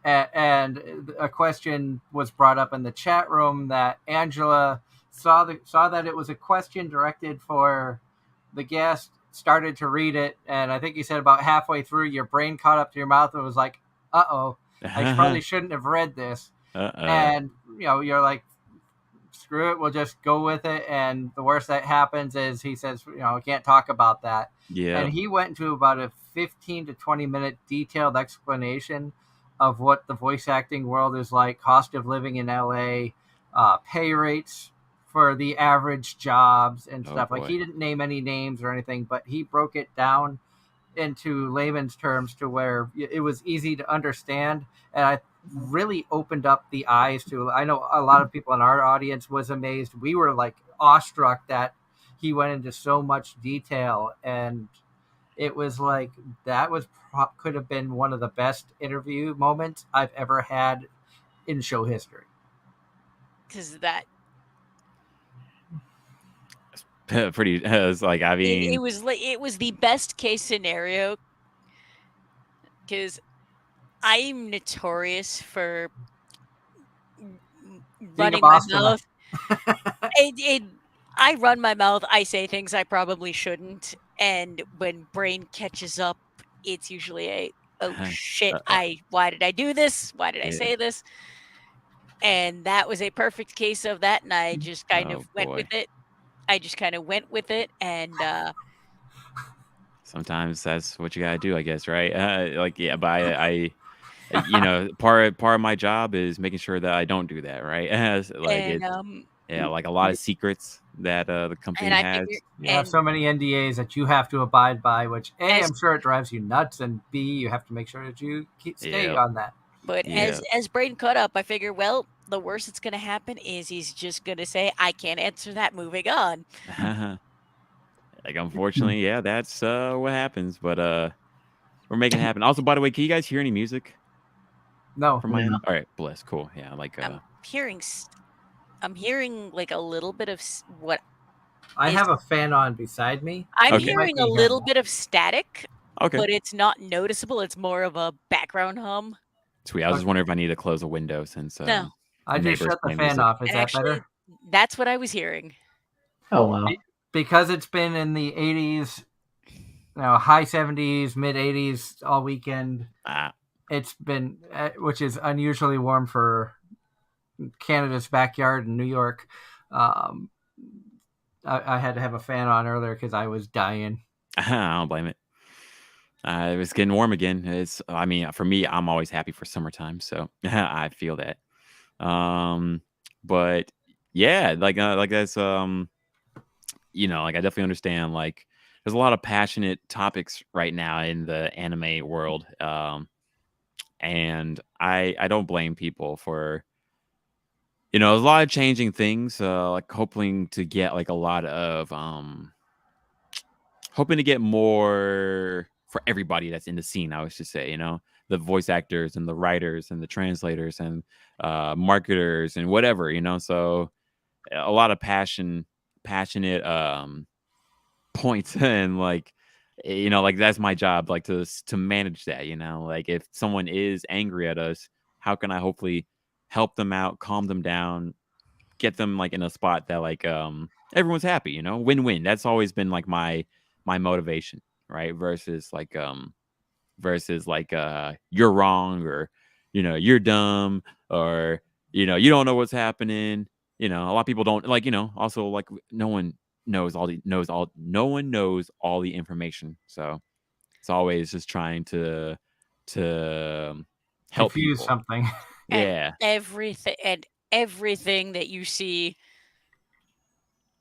And a question was brought up in the chat room that Angela saw that it was a question directed for the guest, started to read it, and I think you said about halfway through your brain caught up to your mouth and was like, uh-oh, I probably shouldn't have read this. And you're like, screw it, we'll just go with it. And the worst that happens is he says, I can't talk about that. Yeah. And he went into about a 15 to 20 minute detailed explanation of what the voice acting world is like, cost of living in LA, pay rates for the average jobs and stuff. Like, he didn't name any names or anything, but he broke it down into layman's terms to where it was easy to understand. And I really opened up the eyes to, I know a lot of people in our audience was amazed. We were like awestruck that he went into so much detail, and it was like that could have been one of the best interview moments I've ever had in show history. Because that pretty, it's like, I mean, it was the best case scenario, because I'm notorious for running my mouth. I run my mouth. I say things I probably shouldn't, and when brain catches up, it's usually oh shit! Why did I do this? Why did I say this? And that was a perfect case of that, and I just kind of went with it. And sometimes that's what you gotta do, I guess, right? But I part of my job is making sure that I don't do that, right? Like a lot of secrets that the company has. You have so many NDAs that you have to abide by, which I'm sure it drives you nuts, and B, you have to make sure that you stay on that. But as brain cut up, I figure, well, the worst that's going to happen is he's just going to say, I can't answer that, moving on. Like, unfortunately, yeah, that's what happens, but we're making it happen. Also, by the way, can you guys hear any music? No. From my end? All right, bless, cool. Yeah, like I'm hearing like a little bit of what I have a fan on beside me. I'm hearing a little bit of static. Okay. but it's not noticeable. It's more of a background hum. Sweet. I was just wondering if I need to close a window since No, I the just neighbor's shut the playing fan music. off. Is and that actually, better? that's what I was hearing. Oh wow. Because it's been in the 80s, high 70s, mid 80s all weekend. It's been, which is unusually warm for Canada's backyard in New York. I had to have a fan on earlier because I was dying. I don't blame it. It's getting warm again. I mean, for me, I'm always happy for summertime, so I feel that. But yeah, like that's like I definitely understand. Like, there's a lot of passionate topics right now in the anime world, and I don't blame people for. There's a lot of changing things. Like hoping to get like a lot of hoping to get more for everybody that's in the scene. I was just say, the voice actors and the writers and the translators and marketers and whatever, So a lot of passionate points and like that's my job, like to manage that. Like if someone is angry at us, how can I hopefully help them out, calm them down, get them like in a spot that like everyone's happy, win-win. That's always been like my motivation, right? Versus like you're wrong, or you're dumb, or you don't know what's happening. A lot of people don't like, also like no one no one knows all the information. So it's always just trying to help Diffuse people. something. Yeah. And everything that you see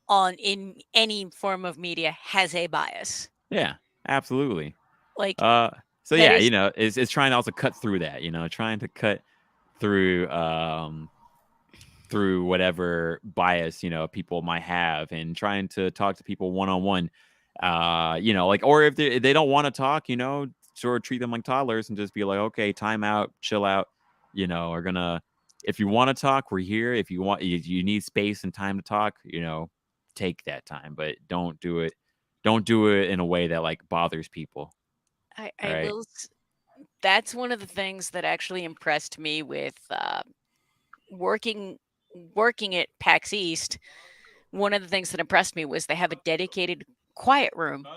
in any form of media has a bias. Yeah, absolutely. Like So that yeah, is it's trying to also cut through that, trying to cut through through whatever bias, people might have, and trying to talk to people one-on-one. Like, or if they don't want to talk, sort of treat them like toddlers and just be like, okay, time out, chill out, we're gonna, if you want to talk, we're here. If you need space and time to talk, take that time, but don't do it in a way that like bothers people. I Right. that's one of the things that actually impressed me with working at PAX East. One of the things that impressed me was they have a dedicated quiet room.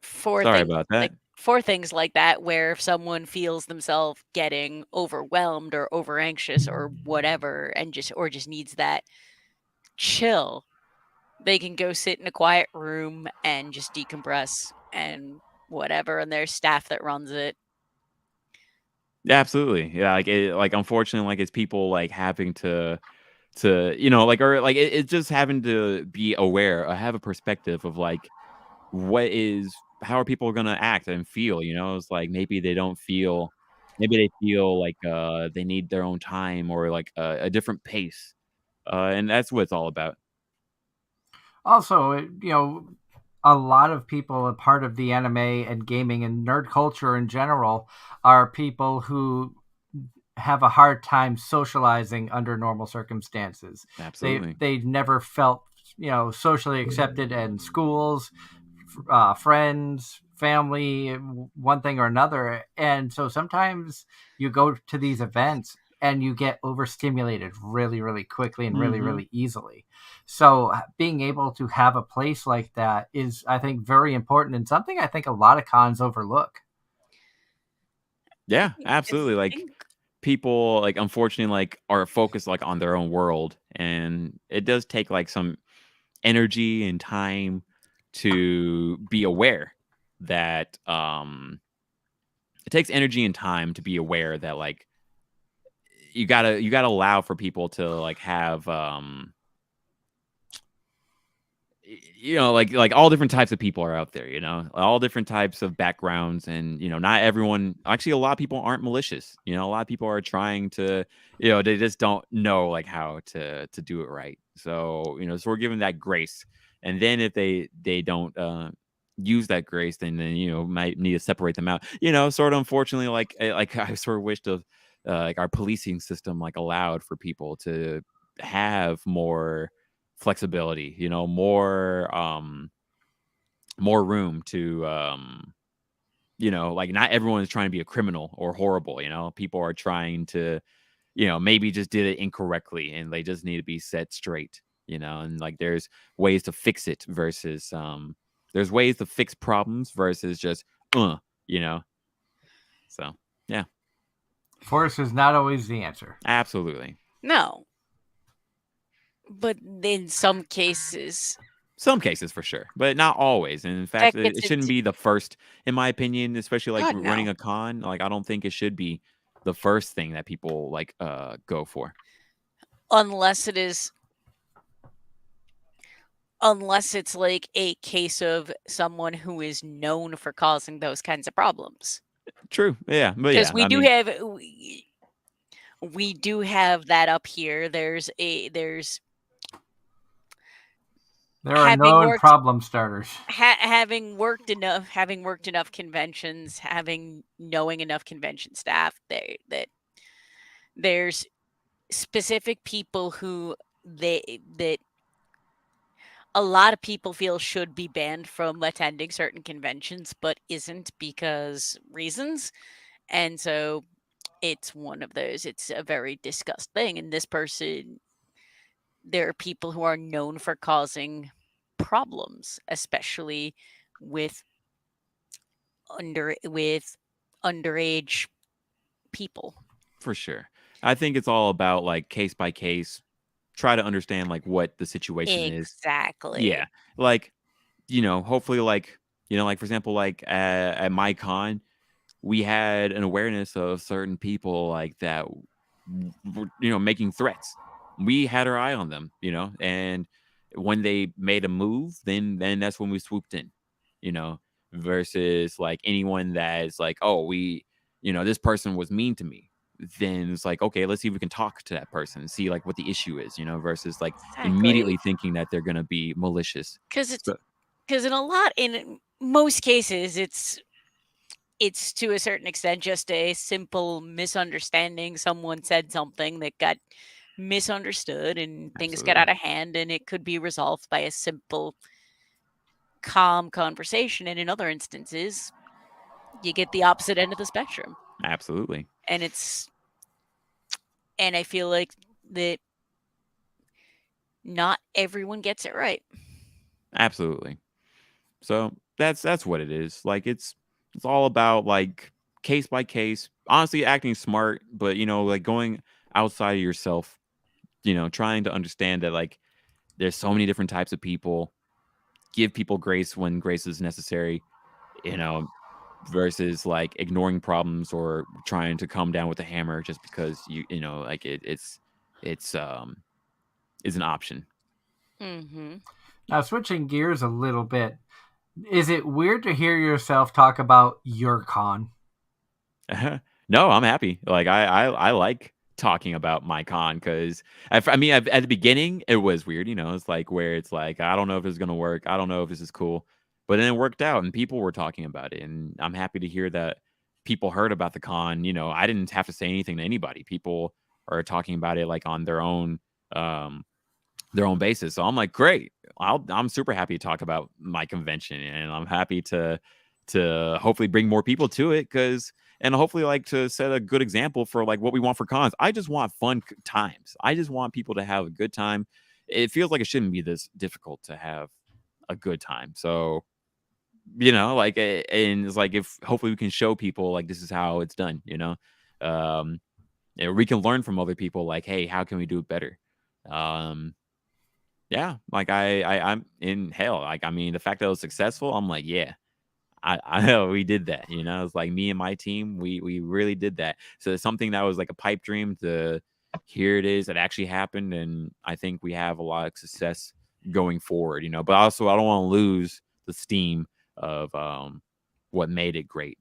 For Sorry things about that. like for things like that, where if someone feels themselves getting overwhelmed or over anxious or whatever, and just needs that chill, they can go sit in a quiet room and just decompress and whatever, and there's staff that runs it. Yeah, absolutely. Yeah, like unfortunately, like it's people like having to like, or like it's just having to be aware, have a perspective of like how are people gonna act and feel. It's like maybe they feel like they need their own time, or like a different pace, and that's what it's all about. Also, a lot of people, a part of the anime and gaming and nerd culture in general, are people who have a hard time socializing under normal circumstances. Absolutely. They never felt socially accepted in schools, friends, family, one thing or another. And so sometimes you go to these events and you get overstimulated really, really quickly and really, really easily. So being able to have a place like that is, I think, very important, and something I think a lot of cons overlook. Yeah, absolutely. Like think people like unfortunately like are focused like on their own world, and it does take like some energy and time to be aware that it takes energy and time to be aware that like you gotta allow for people to like have like all different types of people are out there, all different types of backgrounds, and not everyone, actually a lot of people aren't malicious. A lot of people are trying to, they just don't know like how to do it right. So we're giving that grace, and then if they don't use that grace, then might need to separate them out, sort of. Unfortunately, like I sort of wished of like our policing system like allowed for people to have more flexibility, more room to like not everyone is trying to be a criminal or horrible. People are trying to maybe just did it incorrectly and they just need to be set straight, and like there's ways to fix it versus there's ways to fix problems versus just you know so yeah, Force is not always the answer. absolutely. No. But in some cases For sure, but not always. And in fact, that gets it shouldn't into be the first, in my opinion, especially like God, running no. a con. Like I don't think it should be the first thing that people like go for. Unless it's like a case of someone who is known for causing those kinds of problems. True. Yeah. But Because yeah, we I do mean, have we do have that up here. There's There are having known worked problem starters. having worked enough conventions, knowing enough convention staff that there's specific people who that a lot of people feel should be banned from attending certain conventions but isn't because reasons. And so it's one of those, it's a very discussed thing. And this person, there are people who are known for causing problems, especially with underage people. for sure. I think it's all about like case by case. Try to understand like what the situation is. Exactly. Yeah. Like, hopefully like, like for example, like at my con, we had an awareness of certain people like that were, making threats. We had our eye on them, and when they made a move, then that's when we swooped in, you know, versus like anyone that is like, oh, this person was mean to me. Then it's like, okay, let's see if we can talk to that person and see like what the issue is, versus like immediately thinking that they're gonna be malicious. Because in most cases, it's to a certain extent just a simple misunderstanding. Someone said something that got misunderstood and things get Absolutely. out of hand, and it could be resolved by a simple, calm conversation. And in other instances, you get the opposite end of the spectrum. Absolutely. And I feel like that not everyone gets it right. Absolutely. So that's what it is. Like it's all about like case by case, honestly acting smart, but like going outside of yourself, trying to understand that like there's so many different types of people. Give people grace when grace is necessary, versus like ignoring problems or trying to come down with a hammer just because like it's is an option. Mm-hmm. Now, switching gears a little bit, is it weird to hear yourself talk about your con? No, I'm happy. Like I like talking about my con because at the beginning it was weird. It's like where it's like I don't know if it's gonna work. I don't know if this is cool, but then it worked out and people were talking about it, and I'm happy to hear that people heard about the con. I didn't have to say anything to anybody. People are talking about it like on their own basis. So I'm like, great. I'm super happy to talk about my convention, and I'm happy to hopefully bring more people to it and hopefully like to set a good example for like what we want for cons. I just want fun times. I just want people to have a good time. It feels like it shouldn't be this difficult to have a good time. So, like, and it's like if hopefully we can show people like this is how it's done, we can learn from other people like, hey, how can we do it better? Yeah, like I'm in hell. Like, I mean, the fact that it was successful, I'm like, yeah, I know we did that. It's like me and my team, we really did that. So it's something that was like a pipe dream to here it is. It actually happened, and I think we have a lot of success going forward. But also I don't want to lose the steam of what made it great.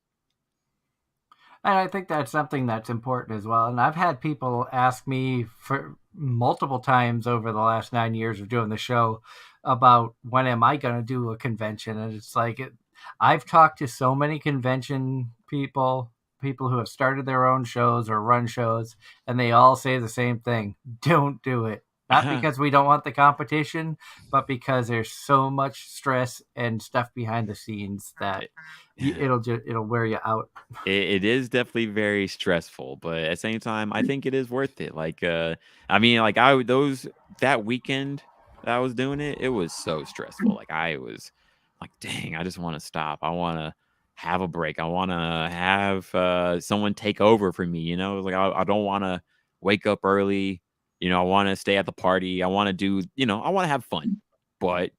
And I think that's something that's important as well. And I've had people ask me for multiple times over the last 9 years of doing the show about when am I going to do a convention? And it's like, I've talked to so many convention people who have started their own shows or run shows, and they all say the same thing. Don't do it. Not because we don't want the competition, but because there's so much stress and stuff behind the scenes that it'll wear you out. It is definitely very stressful, but at the same time, I think it is worth it. Like, I mean, like that weekend that I was doing it, it was so stressful. Like I was like, dang, I just want to stop. I want to have a break. I want to have someone take over for me. You know, like I don't want to wake up early. You know, I want to stay at the party. I want to do. You know, I want to have fun. But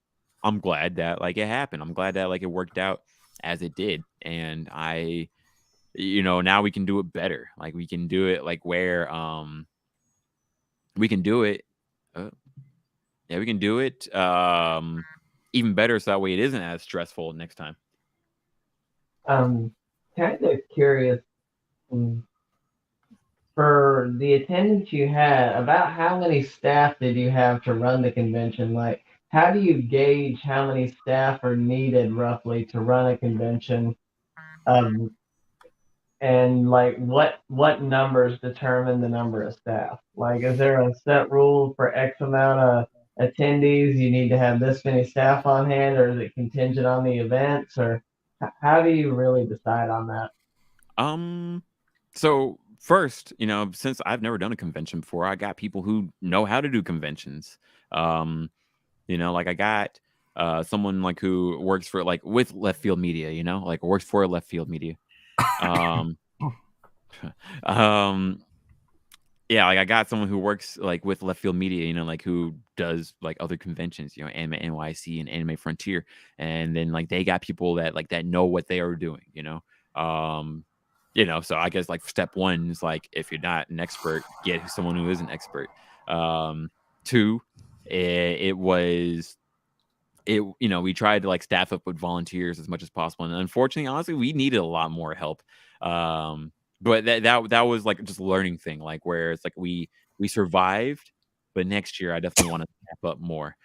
I'm glad that like it happened. I'm glad that like it worked out as it did, and now we can do it better. Like we can do it like where we can do it we can do it even better, so that way it isn't as stressful next time. Kind of curious, for the attendance you had, about how many staff did you have to run the convention? Like, how do you gauge how many staff are needed roughly to run a convention? Um, and like what numbers determine the number of staff? Like, is there a set rule for X amount of attendees? You need to have this many staff on hand, or is it contingent on the events, or how do you really decide on that? So first, since I've never done a convention before, I got people who know how to do conventions. Like I got someone like who works for like with Left Field Media, like works for Left Field Media. Um, yeah, like I got someone who works like with Left Field Media, like who does like other conventions, Anime NYC and Anime Frontier, and then like they got people that know what they are doing, so I guess like step one is like if you're not an expert, get someone who is an expert. Two, we tried to like staff up with volunteers as much as possible, and unfortunately, honestly, we needed a lot more help. But that was like just a learning thing, like where it's like we survived, but next year I definitely want to step up more,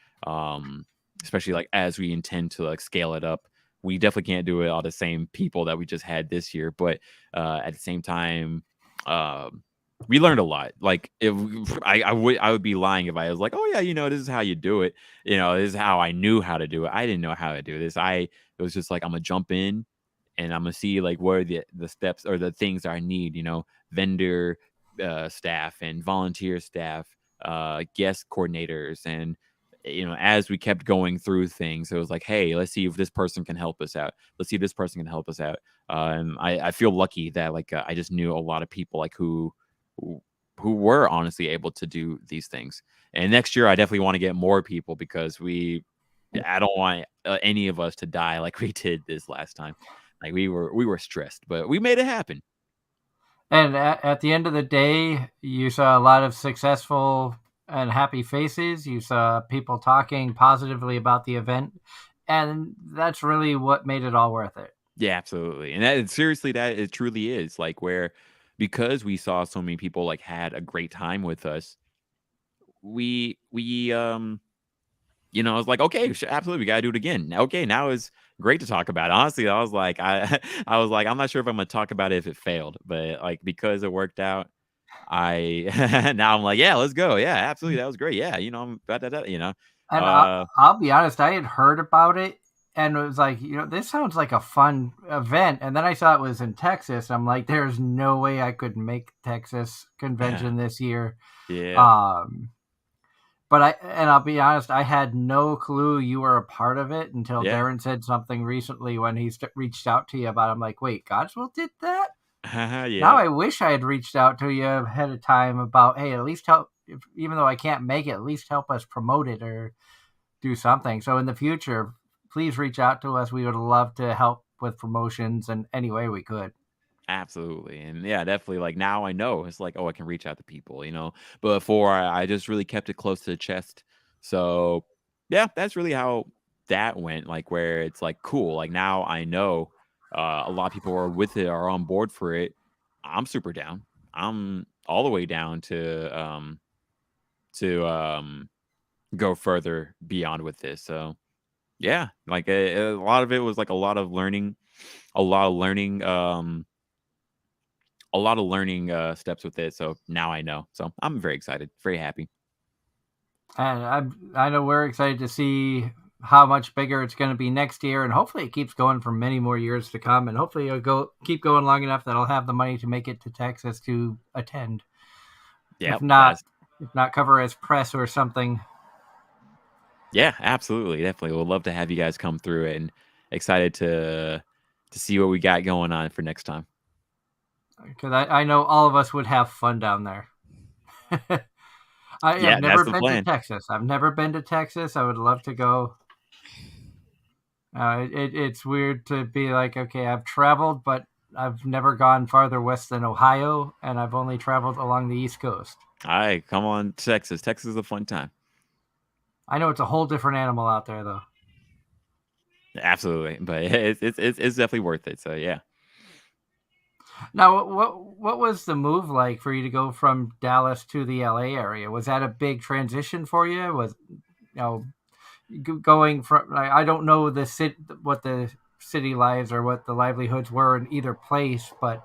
especially like as we intend to like scale it up. We definitely can't do it all the same people that we just had this year, but at the same time, we learned a lot. Like if I would be lying if I was like, oh yeah, this is how you do it. This is how I knew how to do it. I didn't know how to do this. It was just like I'm gonna jump in and I'm gonna see like what are the steps or the things that I need. Vendor staff and volunteer staff, guest coordinators, and as we kept going through things, it was like, hey, let's see if this person can help us out. Let's see if this person can help us out. I feel lucky that like I just knew a lot of people like who were honestly able to do these things. And next year, I definitely want to get more people because I don't want any of us to die like we did this last time. Like we were stressed, but we made it happen. And at the end of the day, you saw a lot of successful and happy faces. You saw people talking positively about the event, and that's really what made it all worth it. Yeah, absolutely. And that it truly is like where, because we saw so many people like had a great time with us, we I was like, okay, absolutely, we gotta do it again. Okay, now it's great to talk about it. Honestly, I was like, I was like, I'm not sure if I'm gonna talk about it if it failed, but like because it worked out, now I'm like, yeah, let's go. Yeah, absolutely, that was great. Yeah, I'm And uh I'll be honest, I had heard about it and it was like, this sounds like a fun event. And then I saw it was in Texas. I'm like, there's no way I could make Texas convention this year. yeah. But I'll be honest, I had no clue you were a part of it until Yeah. Darren said something recently when he reached out to you about it. I'm like, wait, Godswill did that? Now Yeah. I wish I had reached out to you ahead of time about, hey, at least help, even though I can't make it, at least help us promote it or do something. So in the future, please reach out to us. We would love to help with promotions in any way we could. Absolutely. And yeah, definitely like now I know it's like, oh, I can reach out to people, But before I just really kept it close to the chest. So yeah, that's really how that went. Like where it's like cool. Like now I know a lot of people are with it, are on board for it. I'm super down. I'm all the way down to go further beyond with this. So yeah, like a lot of it was like a lot of learning, steps with it. So now I know. So I'm very excited, very happy. And I know we're excited to see how much bigger it's going to be next year, and hopefully it keeps going for many more years to come, and hopefully it'll keep going long enough that I'll have the money to make it to Texas to attend. Yeah, If not cover as press or something. Yeah, absolutely, definitely. We'll love to have you guys come through it, and excited to see what we got going on for next time. Because I know all of us would have fun down there. I've Yeah, never that's the been to plan. Texas. I've never been to Texas. I would love to go. It's weird to be like, okay, I've traveled, but I've never gone farther west than Ohio, and I've only traveled along the East Coast. All right, come on, Texas. Texas is a fun time. I know it's a whole different animal out there, though. Absolutely, but it's definitely worth it. So yeah. Now, what was the move like for you to go from Dallas to the LA area? Was that a big transition for you? Was going from I don't know what the city lives or what the livelihoods were in either place, but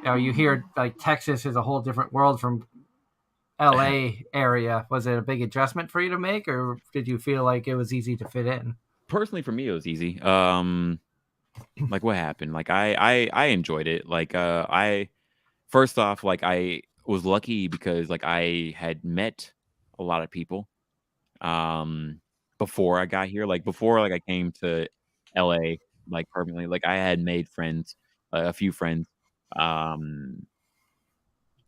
you hear like Texas is a whole different world from LA area. Was it a big adjustment for you to make, or did you feel like it was easy to fit in? Personally, for me, it was easy. Like what happened? Like I enjoyed it. Like I first off, like I was lucky because like I had met a lot of people before I got here. Like before like I came to LA like permanently. Like I had made friends, a few friends. Um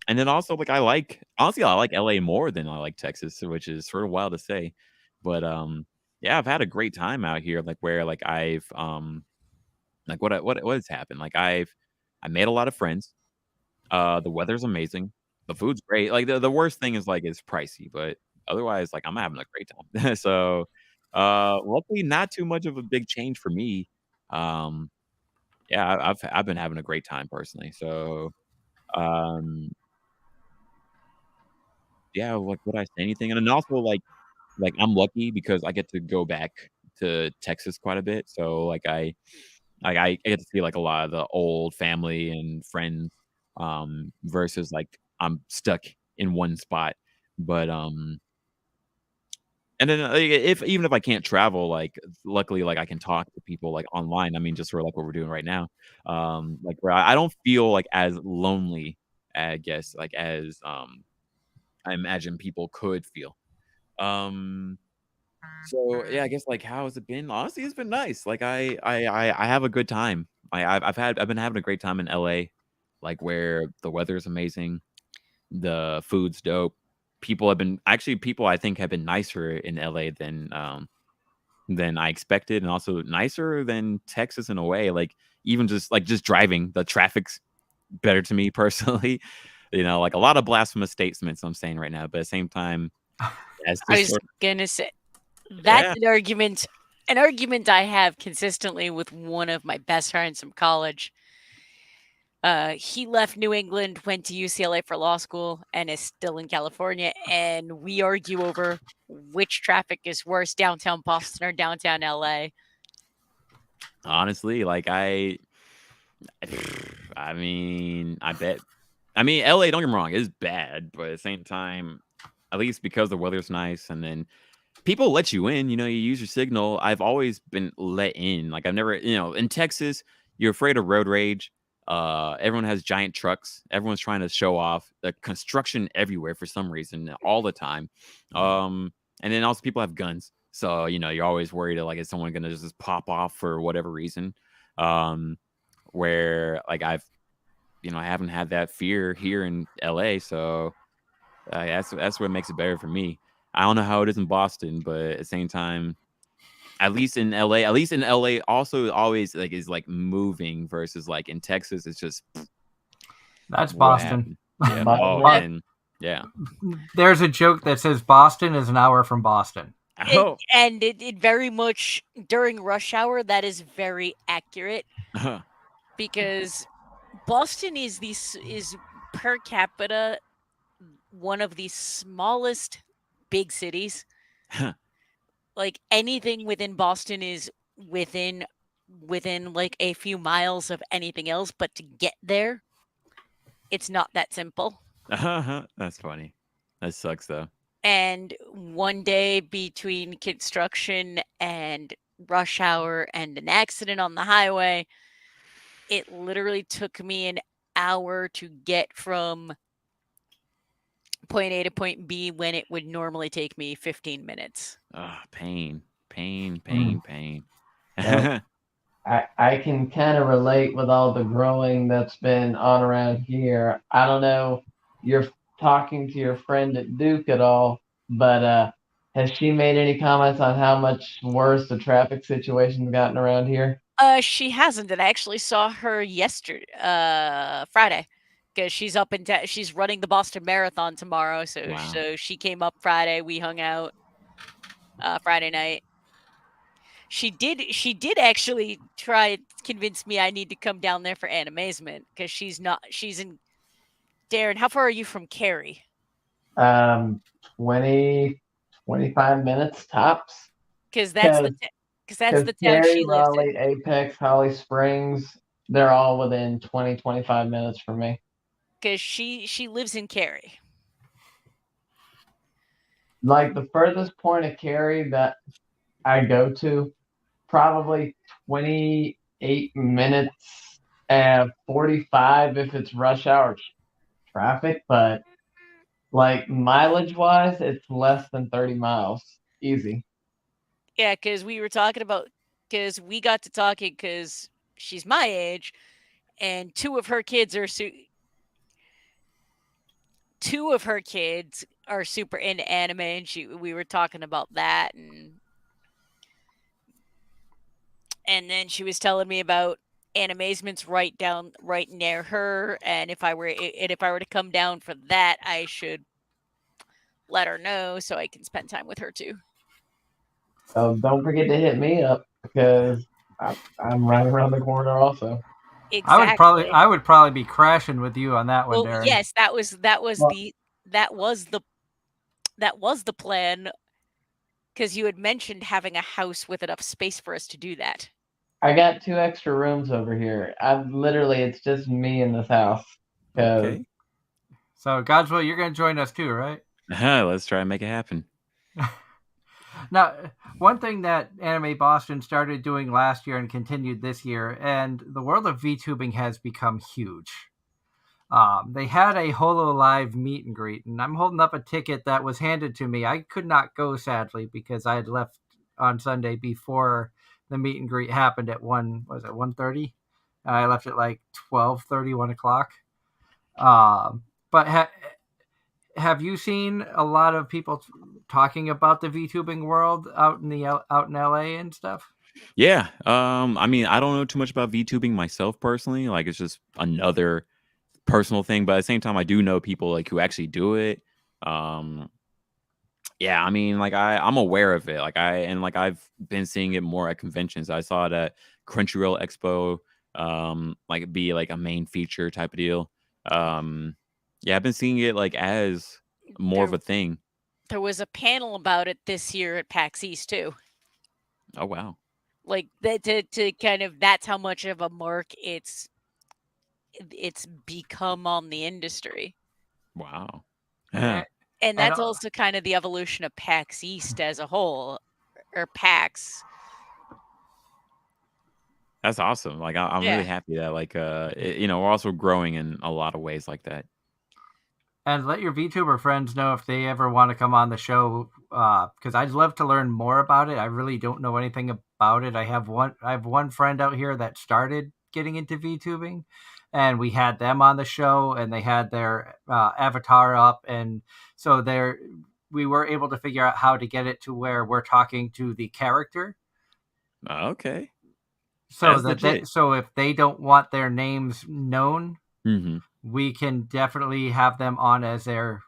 and then also like honestly I like LA more than I like Texas, which is sort of wild to say. But yeah, I've had a great time out here like where like I've like what has happened? Like I made a lot of friends. The weather's amazing. The food's great. Like the worst thing is like it's pricey, but otherwise like I'm having a great time. So luckily not too much of a big change for me. Um yeah, I've been having a great time personally. So um yeah, like would I say anything? And then also like I'm lucky because I get to go back to Texas quite a bit. So I get to see like a lot of the old family and friends versus like I'm stuck in one spot. But and then if even if I can't travel, like luckily like I can talk to people like online. I mean, just sort of like what we're doing right now. Like where I don't feel like as lonely, I guess, like as I imagine people could feel. Um so yeah, I guess like how has it been? Honestly, it's been nice. Like I have a good time. I've been having a great time in LA, like where the weather is amazing, the food's dope. People I think have been nicer in LA than I expected, and also nicer than Texas in a way. Like even just driving, the traffic's better to me personally. Like a lot of blasphemous statements I'm saying right now, but at the same time, as I just was sort gonna say of, that's yeah. an argument I have consistently with one of my best friends from college. He left New England, went to UCLA for law school, and is still in California. And we argue over which traffic is worse, downtown Boston or downtown LA. Honestly, like I bet. I mean, LA, don't get me wrong, is bad, but at the same time, at least because the weather's nice and then people let you in, you use your signal. I've always been let in. Like I've never, in Texas, you're afraid of road rage. Everyone has giant trucks. Everyone's trying to show off. The construction everywhere for some reason, all the time. And then also people have guns. So, you're always worried like, is someone gonna just pop off for whatever reason? Um, where like I haven't had that fear here in LA. So that's what makes it better for me. I don't know how it is in Boston, but at the same time, at least in LA, also always like is like moving versus like in Texas, it's just That's what Boston. happened. Yeah. Oh, But and yeah. There's a joke that says Boston is an hour from Boston. Oh. It very much during rush hour that is very accurate because Boston is per capita one of the smallest big cities. Like anything within Boston is within like a few miles of anything else, but to get there, it's not that simple. That's funny. That sucks though. And one day between construction and rush hour and an accident on the highway, it literally took me an hour to get from point A to point B when it would normally take me 15 minutes. Pain. Mm. Pain. Yep. I can kind of relate with all the growing that's been on around here. I don't know, you're talking to your friend at Duke at all, but has she made any comments on how much worse the traffic situation's gotten around here? She hasn't, and I actually saw her yesterday, Friday, because she's up in she's running the Boston Marathon tomorrow. So Wow. she came up Friday. We hung out Friday night. She did actually try to convince me I need to come down there for Anime-Zing because she's in Darren. How far are you from Cary? 20, 25 minutes tops. Because Because that's the town Cary, she lives in. Raleigh, Apex, Holly Springs, they're all within 20, 25 minutes from me. Because she lives in Cary. Like the furthest point of Cary that I go to, probably 28 minutes and 45 if it's rush hour traffic, but like mileage wise, it's less than 30 miles. Easy. Yeah, because we were talking about, because we got to talking because she's my age, and two of her kids are super into anime, and we were talking about that, and then she was telling me about Anime-Zing's right near her, and if I were to come down for that, I should let her know so I can spend time with her too. So don't forget to hit me up because I'm right around the corner also. Exactly. I would probably be crashing with you on that one, Well, Darren. yes, that was Well, the plan, because you had mentioned having a house with enough space for us to do that. I got 2 extra rooms over here. It's just me in this house. Okay. So, Godswill, you're going to join us too, right? Let's try and make it happen. Now, one thing that Anime Boston started doing last year and continued this year, and the world of VTubing has become huge. They had a Holo Live meet and greet, and I'm holding up a ticket that was handed to me. I could not go, sadly, because I had left on Sunday before the meet and greet happened at 1:30? I left at like 12:30, 1 o'clock. But have you seen a lot of people talking about the VTubing world out in LA and stuff? Yeah. I mean, I don't know too much about VTubing myself personally. Like, it's just another personal thing. But at the same time, I do know people like who actually do it. Yeah, I mean, like I'm aware of it. I've been seeing it more at conventions. I saw it at Crunchyroll Expo, like be like a main feature type of deal. Yeah, I've been seeing it like as more of a thing. There was a panel about it this year at PAX East too. Oh wow. Like that to kind of, that's how much of a mark it's become on the industry. Wow. Yeah. And that's also kind of the evolution of PAX East as a whole, or PAX. That's awesome. Like I'm really happy that we're also growing in a lot of ways like that. And let your VTuber friends know if they ever want to come on the show, because I'd love to learn more about it. I really don't know anything about it. I have one friend out here that started getting into VTubing, and we had them on the show, and they had their avatar up, and so we were able to figure out how to get it to where we're talking to the character. Okay. So so if they don't want their names known, we can definitely have them on as their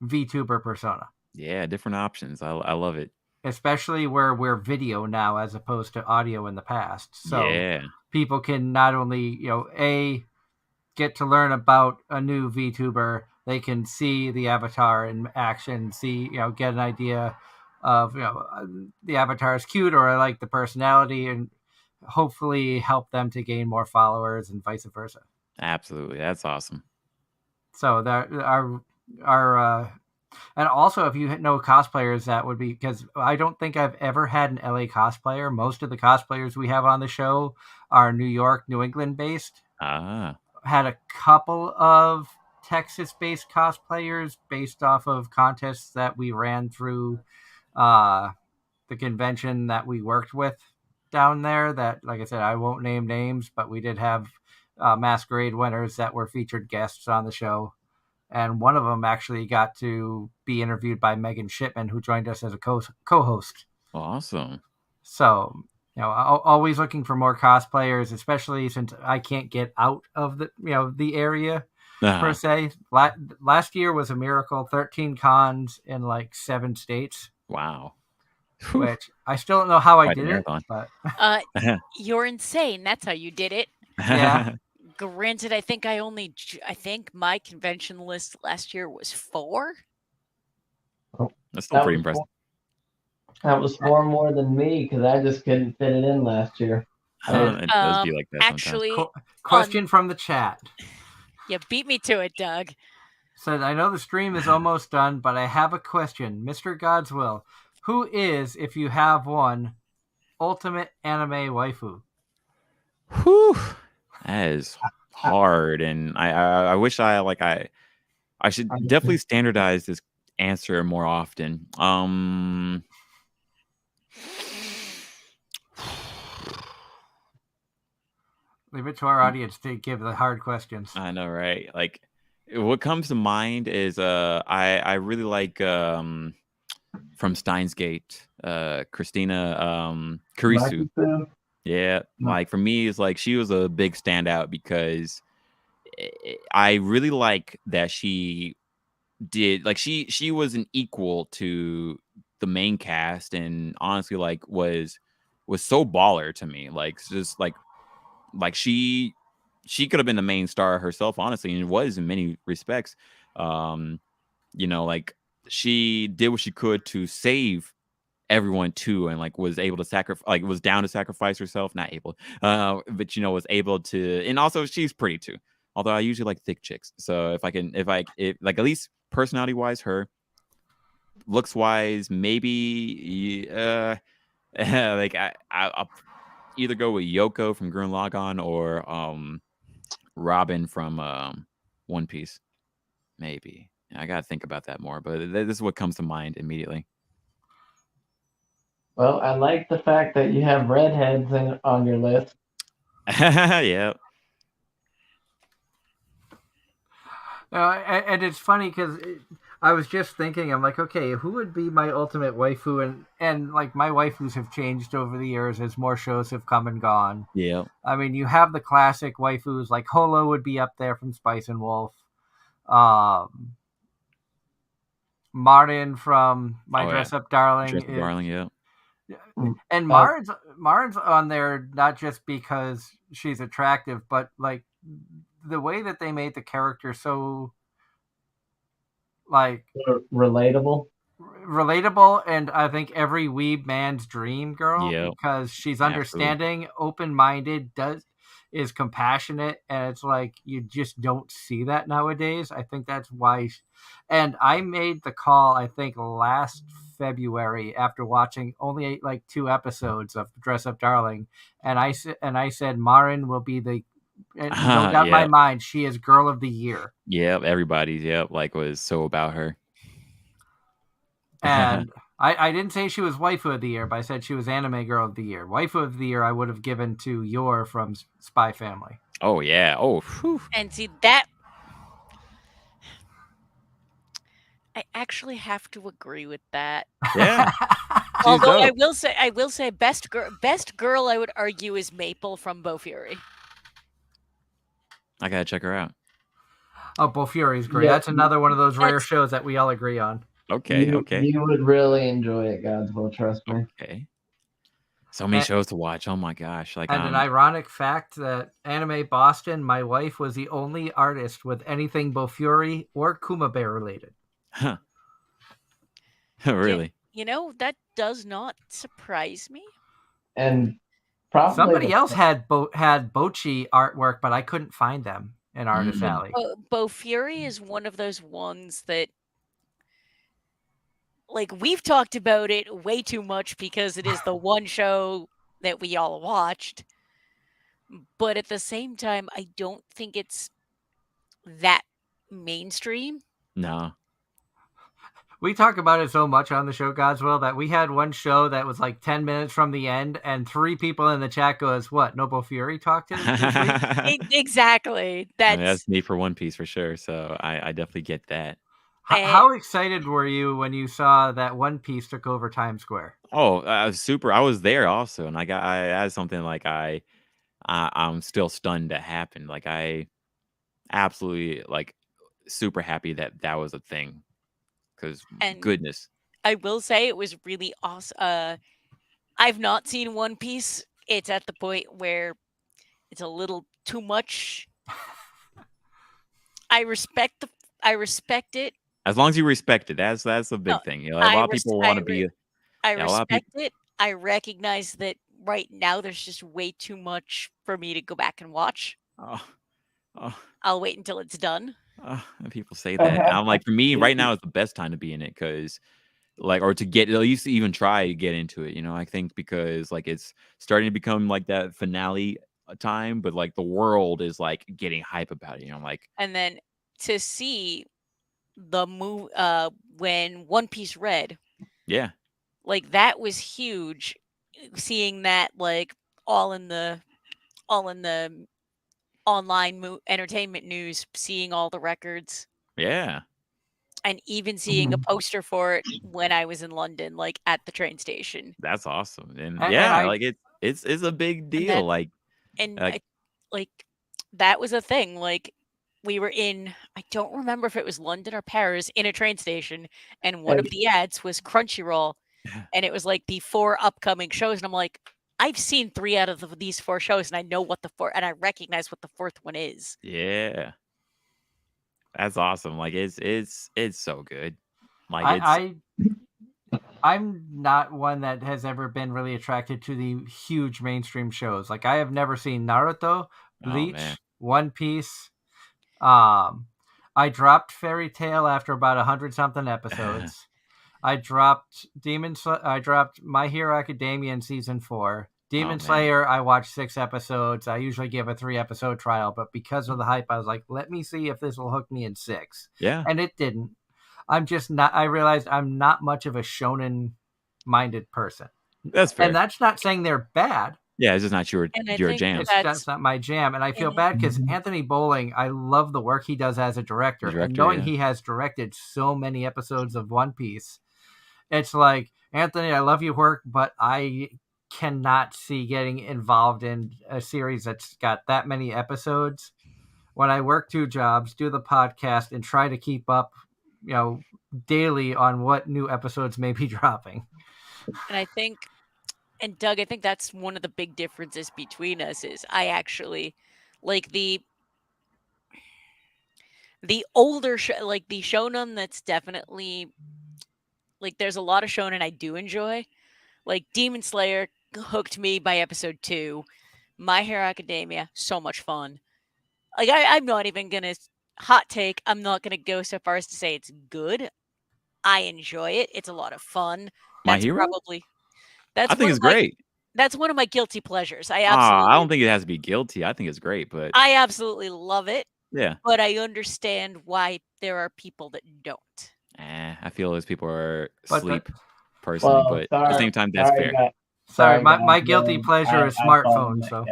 VTuber persona. Yeah, different options. I love it. Especially where we're video now as opposed to audio in the past. So people can not only, get to learn about a new VTuber, they can see the avatar in action, get an idea of, the avatar is cute or I like the personality, and hopefully help them to gain more followers and vice versa. Absolutely. That's awesome. So that our And also, if you know cosplayers, that would be because I don't think I've ever had an LA cosplayer. Most of the cosplayers we have on the show are New York, New England based. Ah, Had a couple of Texas based cosplayers based off of contests that we ran through the convention that we worked with down there. That, like I said, I won't name names, but we did have masquerade winners that were featured guests on the show. And one of them actually got to be interviewed by Megan Shipman, who joined us as a co-host. awesome. So, always looking for more cosplayers, especially since I can't get out of the area per se. Last year was a miracle. 13 cons in like 7 states. Wow. Which I still don't know how I Quite a did it, marathon. but You're insane. That's how you did it. Yeah. Granted, I think my convention list last year was 4. That's still pretty impressive. That was 4 more than me because I just couldn't fit it in last year. It does be like that actually, question from the chat. You beat me to it, Doug. Said, I know the stream is almost done, but I have a question. Mr. Godswill, who is, if you have one, ultimate anime waifu? Whew. That is hard, and I wish I should definitely standardize this answer more often. Leave it to our audience to give the hard questions. I know, right? Like, what comes to mind is I really like from Steins Gate, Christina Kurisu. Yeah, like for me, it's like she was a big standout because I really like that she did, like, she was an equal to the main cast, and honestly, like, was so baller to me. Like, just like she could have been the main star herself, honestly, and was in many respects. Like, she did what she could to save everyone too, and like was able to sacrifice, like was down to sacrifice herself, not able, but was able to, and also she's pretty too. Although I usually like thick chicks, so if like at least personality wise, her looks wise, maybe like I'll either go with Yoko from Gurren Lagann or Robin from One Piece. Maybe I gotta think about that more, but this is what comes to mind immediately. Well, I like the fact that you have redheads on your list. Yeah. And it's funny because I was just thinking, I'm like, okay, who would be my ultimate waifu? And like my waifus have changed over the years as more shows have come and gone. Yeah. I mean, you have the classic waifus, like Holo would be up there from Spice and Wolf. Marin from My Dress Up Darling. Dress Up Darling, yeah. And Marin's on there not just because she's attractive, but like the way that they made the character so like relatable, and I think every weeb man's dream girl, because she's understanding, open-minded, is compassionate, and it's like you just don't see that nowadays. I think that's why. And I made the call, I think, last February after watching only like 2 episodes of Dress Up Darling, and I said Marin will be the, no doubt in my mind, she is Girl of the Year. Yep, everybody's like was so about her. And I didn't say she was Waifu of the Year, but I said she was Anime Girl of the Year. Waifu of the Year I would have given to Yor from Spy Family. Oh, yeah. Oh, whew. And see, that I actually have to agree with that. Yeah. Although I will say best girl I would argue is Maple from Bo Fury. I gotta check her out. Oh, Bo Fury is great. Yeah, that's another one of those rare shows that we all agree on. Okay. You would really enjoy it, Godswill, trust me. Okay. So many shows to watch. Oh my gosh! Like, and an ironic fact that Anime Boston, my wife was the only artist with anything Bo Fury or Kuma Bear related. Huh. Really? That does not surprise me. And probably somebody else had Bochi artwork, but I couldn't find them in Artist Alley. Bo Fury is one of those ones that like we've talked about it way too much because it is the one show that we all watched. But at the same time, I don't think it's that mainstream. No. We talk about it so much on the show, Godswill, that we had one show that was like 10 minutes from the end, and 3 people in the chat goes, "What? Noble Fury talked this week?" Exactly. I mean, that's That's me for One Piece for sure. So I definitely get that. How excited were you when you saw that One Piece took over Times Square? Oh, I was super. I was there also, and I had something like I'm still stunned that happened. Like I absolutely like super happy that that was a thing. Because and goodness, I will say it was really awesome. I've not seen One Piece. It's at the point where it's a little too much. I respect it. as long as you respect it, that's a No, big thing. You know, a lot of people want to be. I Yeah, a lot of respect people. it. I recognize that right now there's just way too much for me to go back and watch. Oh, oh, I'll wait until it's done. and people say that. I'm like, for me, right now is the best time to be in it because, like, or to get at least even try to get into it. You know, I think because like it's starting to become like that finale time, but like the world is like getting hype about it. You know, like And then to see the move when One Piece Red, yeah, like that was huge. Seeing that like all in the online entertainment news, seeing all the records, yeah, and even seeing a poster for it when I was in London, like at the train station. that's awesome. And And yeah, I like it's a big And deal. then and Like like that was a thing. Like we were in, I don't remember if it was London or Paris, in a train station, and one of the ads was Crunchyroll, and it was like the 4 upcoming shows, and I'm like, I've seen 3 out of these 4 shows, and I know what the 4, and I recognize what the 4th one is. yeah, that's awesome. Like it's so good. Like it's I I'm not one that has ever been really attracted to the huge mainstream shows. Like I have never seen Naruto, oh man. Bleach, One Piece. I dropped Fairy Tail after about 100 something episodes. I dropped I dropped My Hero Academia in season 4. Demon man. Slayer, I watched 6 episodes. I usually give a 3-episode trial, but because of the hype, I was like, let me see if this will hook me in 6. Yeah. And it didn't. I'm just not. I realized I'm not much of a shonen-minded person. That's fair. And that's not saying they're bad. Yeah, it's just not your jam. It's just not my jam. And I feel bad because Anthony Bowling, I love the work he does as a director. And knowing he has directed so many episodes of One Piece, it's like, Anthony, I love your work, but I cannot see getting involved in a series that's got that many episodes when I work 2 jobs, do the podcast, and try to keep up, daily on what new episodes may be dropping. And I think, and Doug, I think that's one of the big differences between us is I actually like the older like the shonen that's definitely like there's a lot of shonen I do enjoy. Like Demon Slayer hooked me by episode 2. My Hero Academia, so much fun. Like I'm not even gonna hot take. I'm not gonna go so far as to say it's good. I enjoy it. It's a lot of fun. My That's Hero? that's I think one it's of my great. that's one of my guilty pleasures. I I don't think it has to be guilty. I think it's great, but I absolutely love it. yeah. But I understand why there are people that don't. I feel those people are asleep personally, Well, but at the same time, that's sorry, fair. Sorry, my guilty pleasure is smartphone. So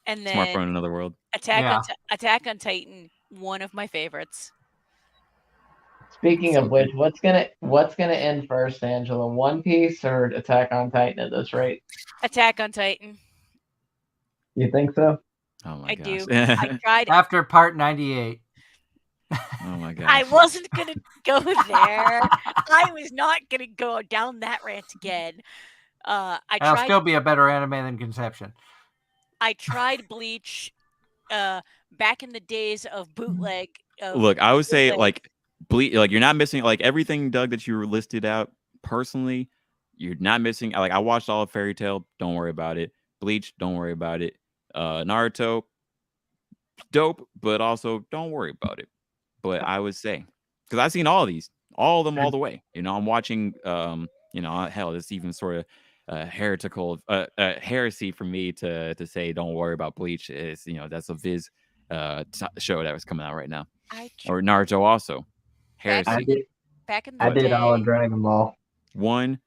And then Smartphone in another world. Attack on Titan, one of my favorites. Speaking of which, what's gonna end first, Angela? One Piece or Attack on Titan at this rate? Attack on Titan. You think so? Oh my I gosh. do. I tried after part 98. Oh my gosh. I wasn't gonna go there. I was not gonna go down that rant again. I'll still be a better anime than Conception. I tried Bleach back in the days of bootleg. Look, I would say like you're not missing like everything, Doug, that you listed out personally. You're not missing. Like I watched all of Fairy Tail. Don't worry about it. Bleach. Don't worry about it. Naruto. Dope, but also don't worry about it. But I would say because I've seen all of these. all of them, all the way. I'm watching. Hell, it's even sort of heretical, heresy for me to say don't worry about Bleach. Is that's a Viz show that was coming out right now, I or Naruto also. back in I Heresy. the did. back in the I did all of day. Dragon Ball. One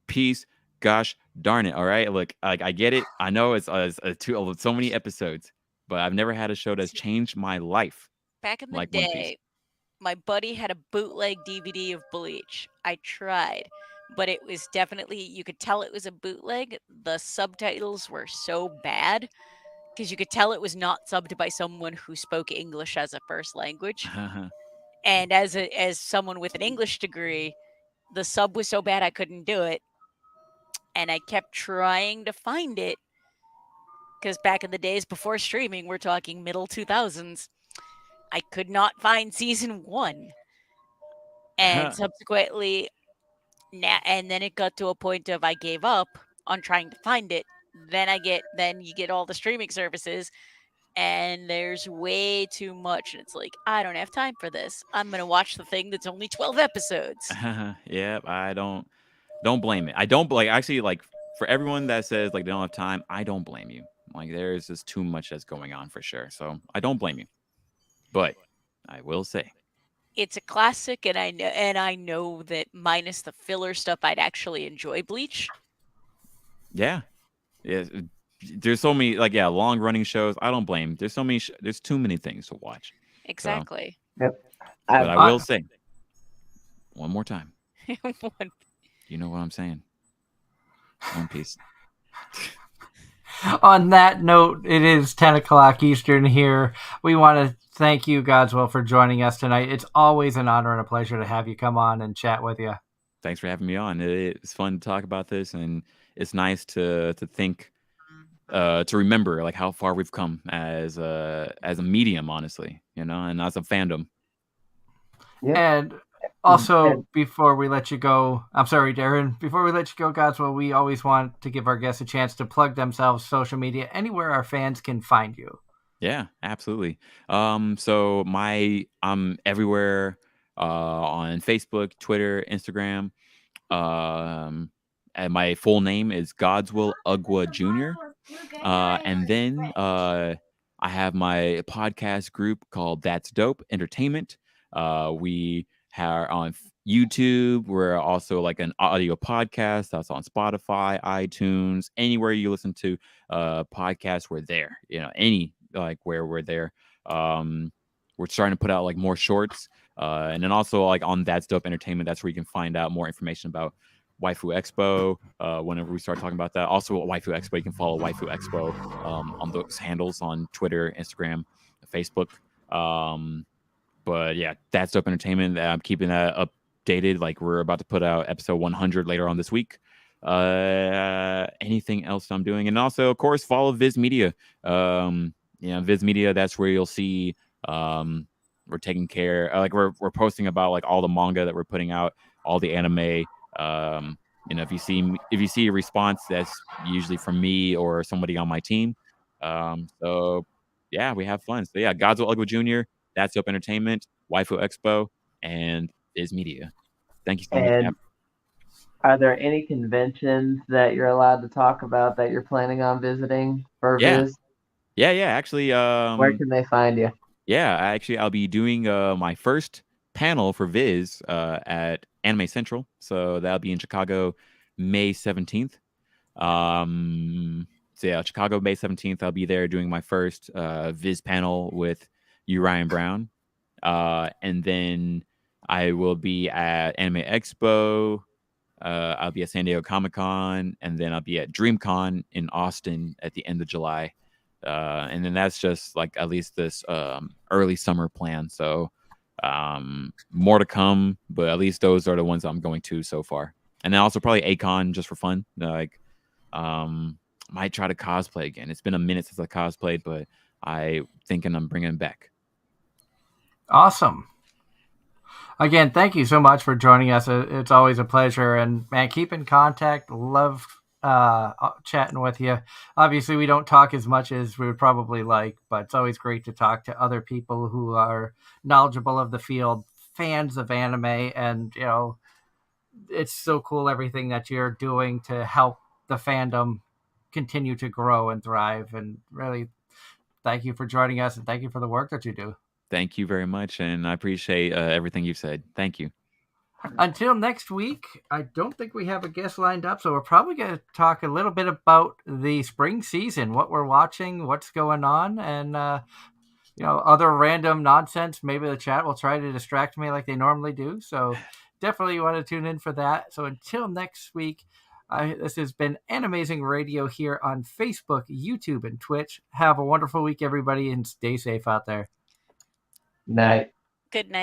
Piece. Gosh darn it! All right, look, I get it. I know it's so many episodes, but I've never had a show that's changed my life Back in the like One Piece. day, my buddy had a bootleg DVD of Bleach. I tried, but it was definitely, you could tell it was a bootleg. The subtitles were so bad because you could tell it was not subbed by someone who spoke English as a first language. And as someone with an English degree, the sub was so bad I couldn't do it. And I kept trying to find it because back in the days before streaming, we're talking middle 2000s, I could not find season 1. And subsequently, and then it got to a point of I gave up on trying to find it. Then you get all the streaming services, and there's way too much, and it's like, I don't have time for this. I'm gonna watch the thing that's only 12 episodes. Yeah, I don't blame it. I don't blame actually, like, for everyone that says like they don't have time, I don't blame you. Like, there's just too much that's going on for sure. So I don't blame you. But I will say, It's a classic, and I know that minus the filler stuff, I'd actually enjoy Bleach. yeah, there's so many, like, long running shows. I don't blame. There's so many. There's too many things to watch. Exactly. Yep. But I will say one more time. You know what I'm saying? One Piece. On that note, it is 10 o'clock Eastern here. We want to thank you, Godswill, for joining us tonight. It's always an honor and a pleasure to have you come on and chat with you. Thanks for having me on. It's fun to talk about this, and it's nice to think, to remember like how far we've come as a medium, honestly, and as a fandom. Yep. And also, before we let you go, I'm sorry, Darren, before we let you go, Godswill, we always want to give our guests a chance to plug themselves, social media, anywhere our fans can find you. Yeah, absolutely. So I'm everywhere, on Facebook, Twitter, Instagram. And my full name is Godswill Ugga Jr. And then I have my podcast group called That's Dope Entertainment. We are on YouTube. We're also like an audio podcast that's on Spotify, iTunes, anywhere you listen to podcasts. We're there. Any like where we're there. We're starting to put out like more shorts, and then also like on That's Dope Entertainment. That's where you can find out more information about Waifu Expo. Whenever we start talking about that, also at Waifu Expo, you can follow Waifu Expo on those handles on Twitter, Instagram, Facebook. But yeah, That's Dope Entertainment. I'm keeping that updated. Like, we're about to put out episode 100 later on this week. Anything else I'm doing? And also, of course, follow Viz Media. Viz Media. That's where you'll see. We're taking care. Like, we're posting about like all the manga that we're putting out, all the anime. If you see a response, that's usually from me or somebody on my team. So yeah, we have fun. So yeah, Godswill Ugga Jr., That's Dope Entertainment, Waifu Expo, and Viz Media. Thank you so much. And are there any conventions that you're allowed to talk about that you're planning on visiting for Viz? Yeah. Actually, where can they find you? Yeah, actually, I'll be doing my first panel for Viz at Anime Central. So that'll be in Chicago, May 17th. So yeah, Chicago, May 17th. I'll be there doing my first Viz panel with Ryan Brown. And then I will be at Anime Expo. I'll be at San Diego Comic-Con, and then I'll be at DreamCon in Austin at the end of July. And then that's just like at least this early summer plan. So more to come, but at least those are the ones I'm going to so far. And then also probably Acon just for fun. Like, might try to cosplay again. It's been a minute since I cosplayed, but I thinking I'm bringing it back. Awesome. Again, thank you so much for joining us. It's always a pleasure, and man, keep in contact. Love chatting with you. Obviously, we don't talk as much as we would probably like, but it's always great to talk to other people who are knowledgeable of the field fans of anime, and it's so cool everything that you're doing to help the fandom continue to grow and thrive. And really, thank you for joining us, and thank you for the work that you do. Thank you very much, and I appreciate everything you've said. Thank you. Until next week, I don't think we have a guest lined up, so we're probably going to talk a little bit about the spring season, what we're watching, what's going on, and other random nonsense. Maybe the chat will try to distract me like they normally do. So definitely want to tune in for that. So until next week, this has been Anime-Zing Radio here on Facebook, YouTube, and Twitch. Have a wonderful week, everybody, and stay safe out there. Night. Good night.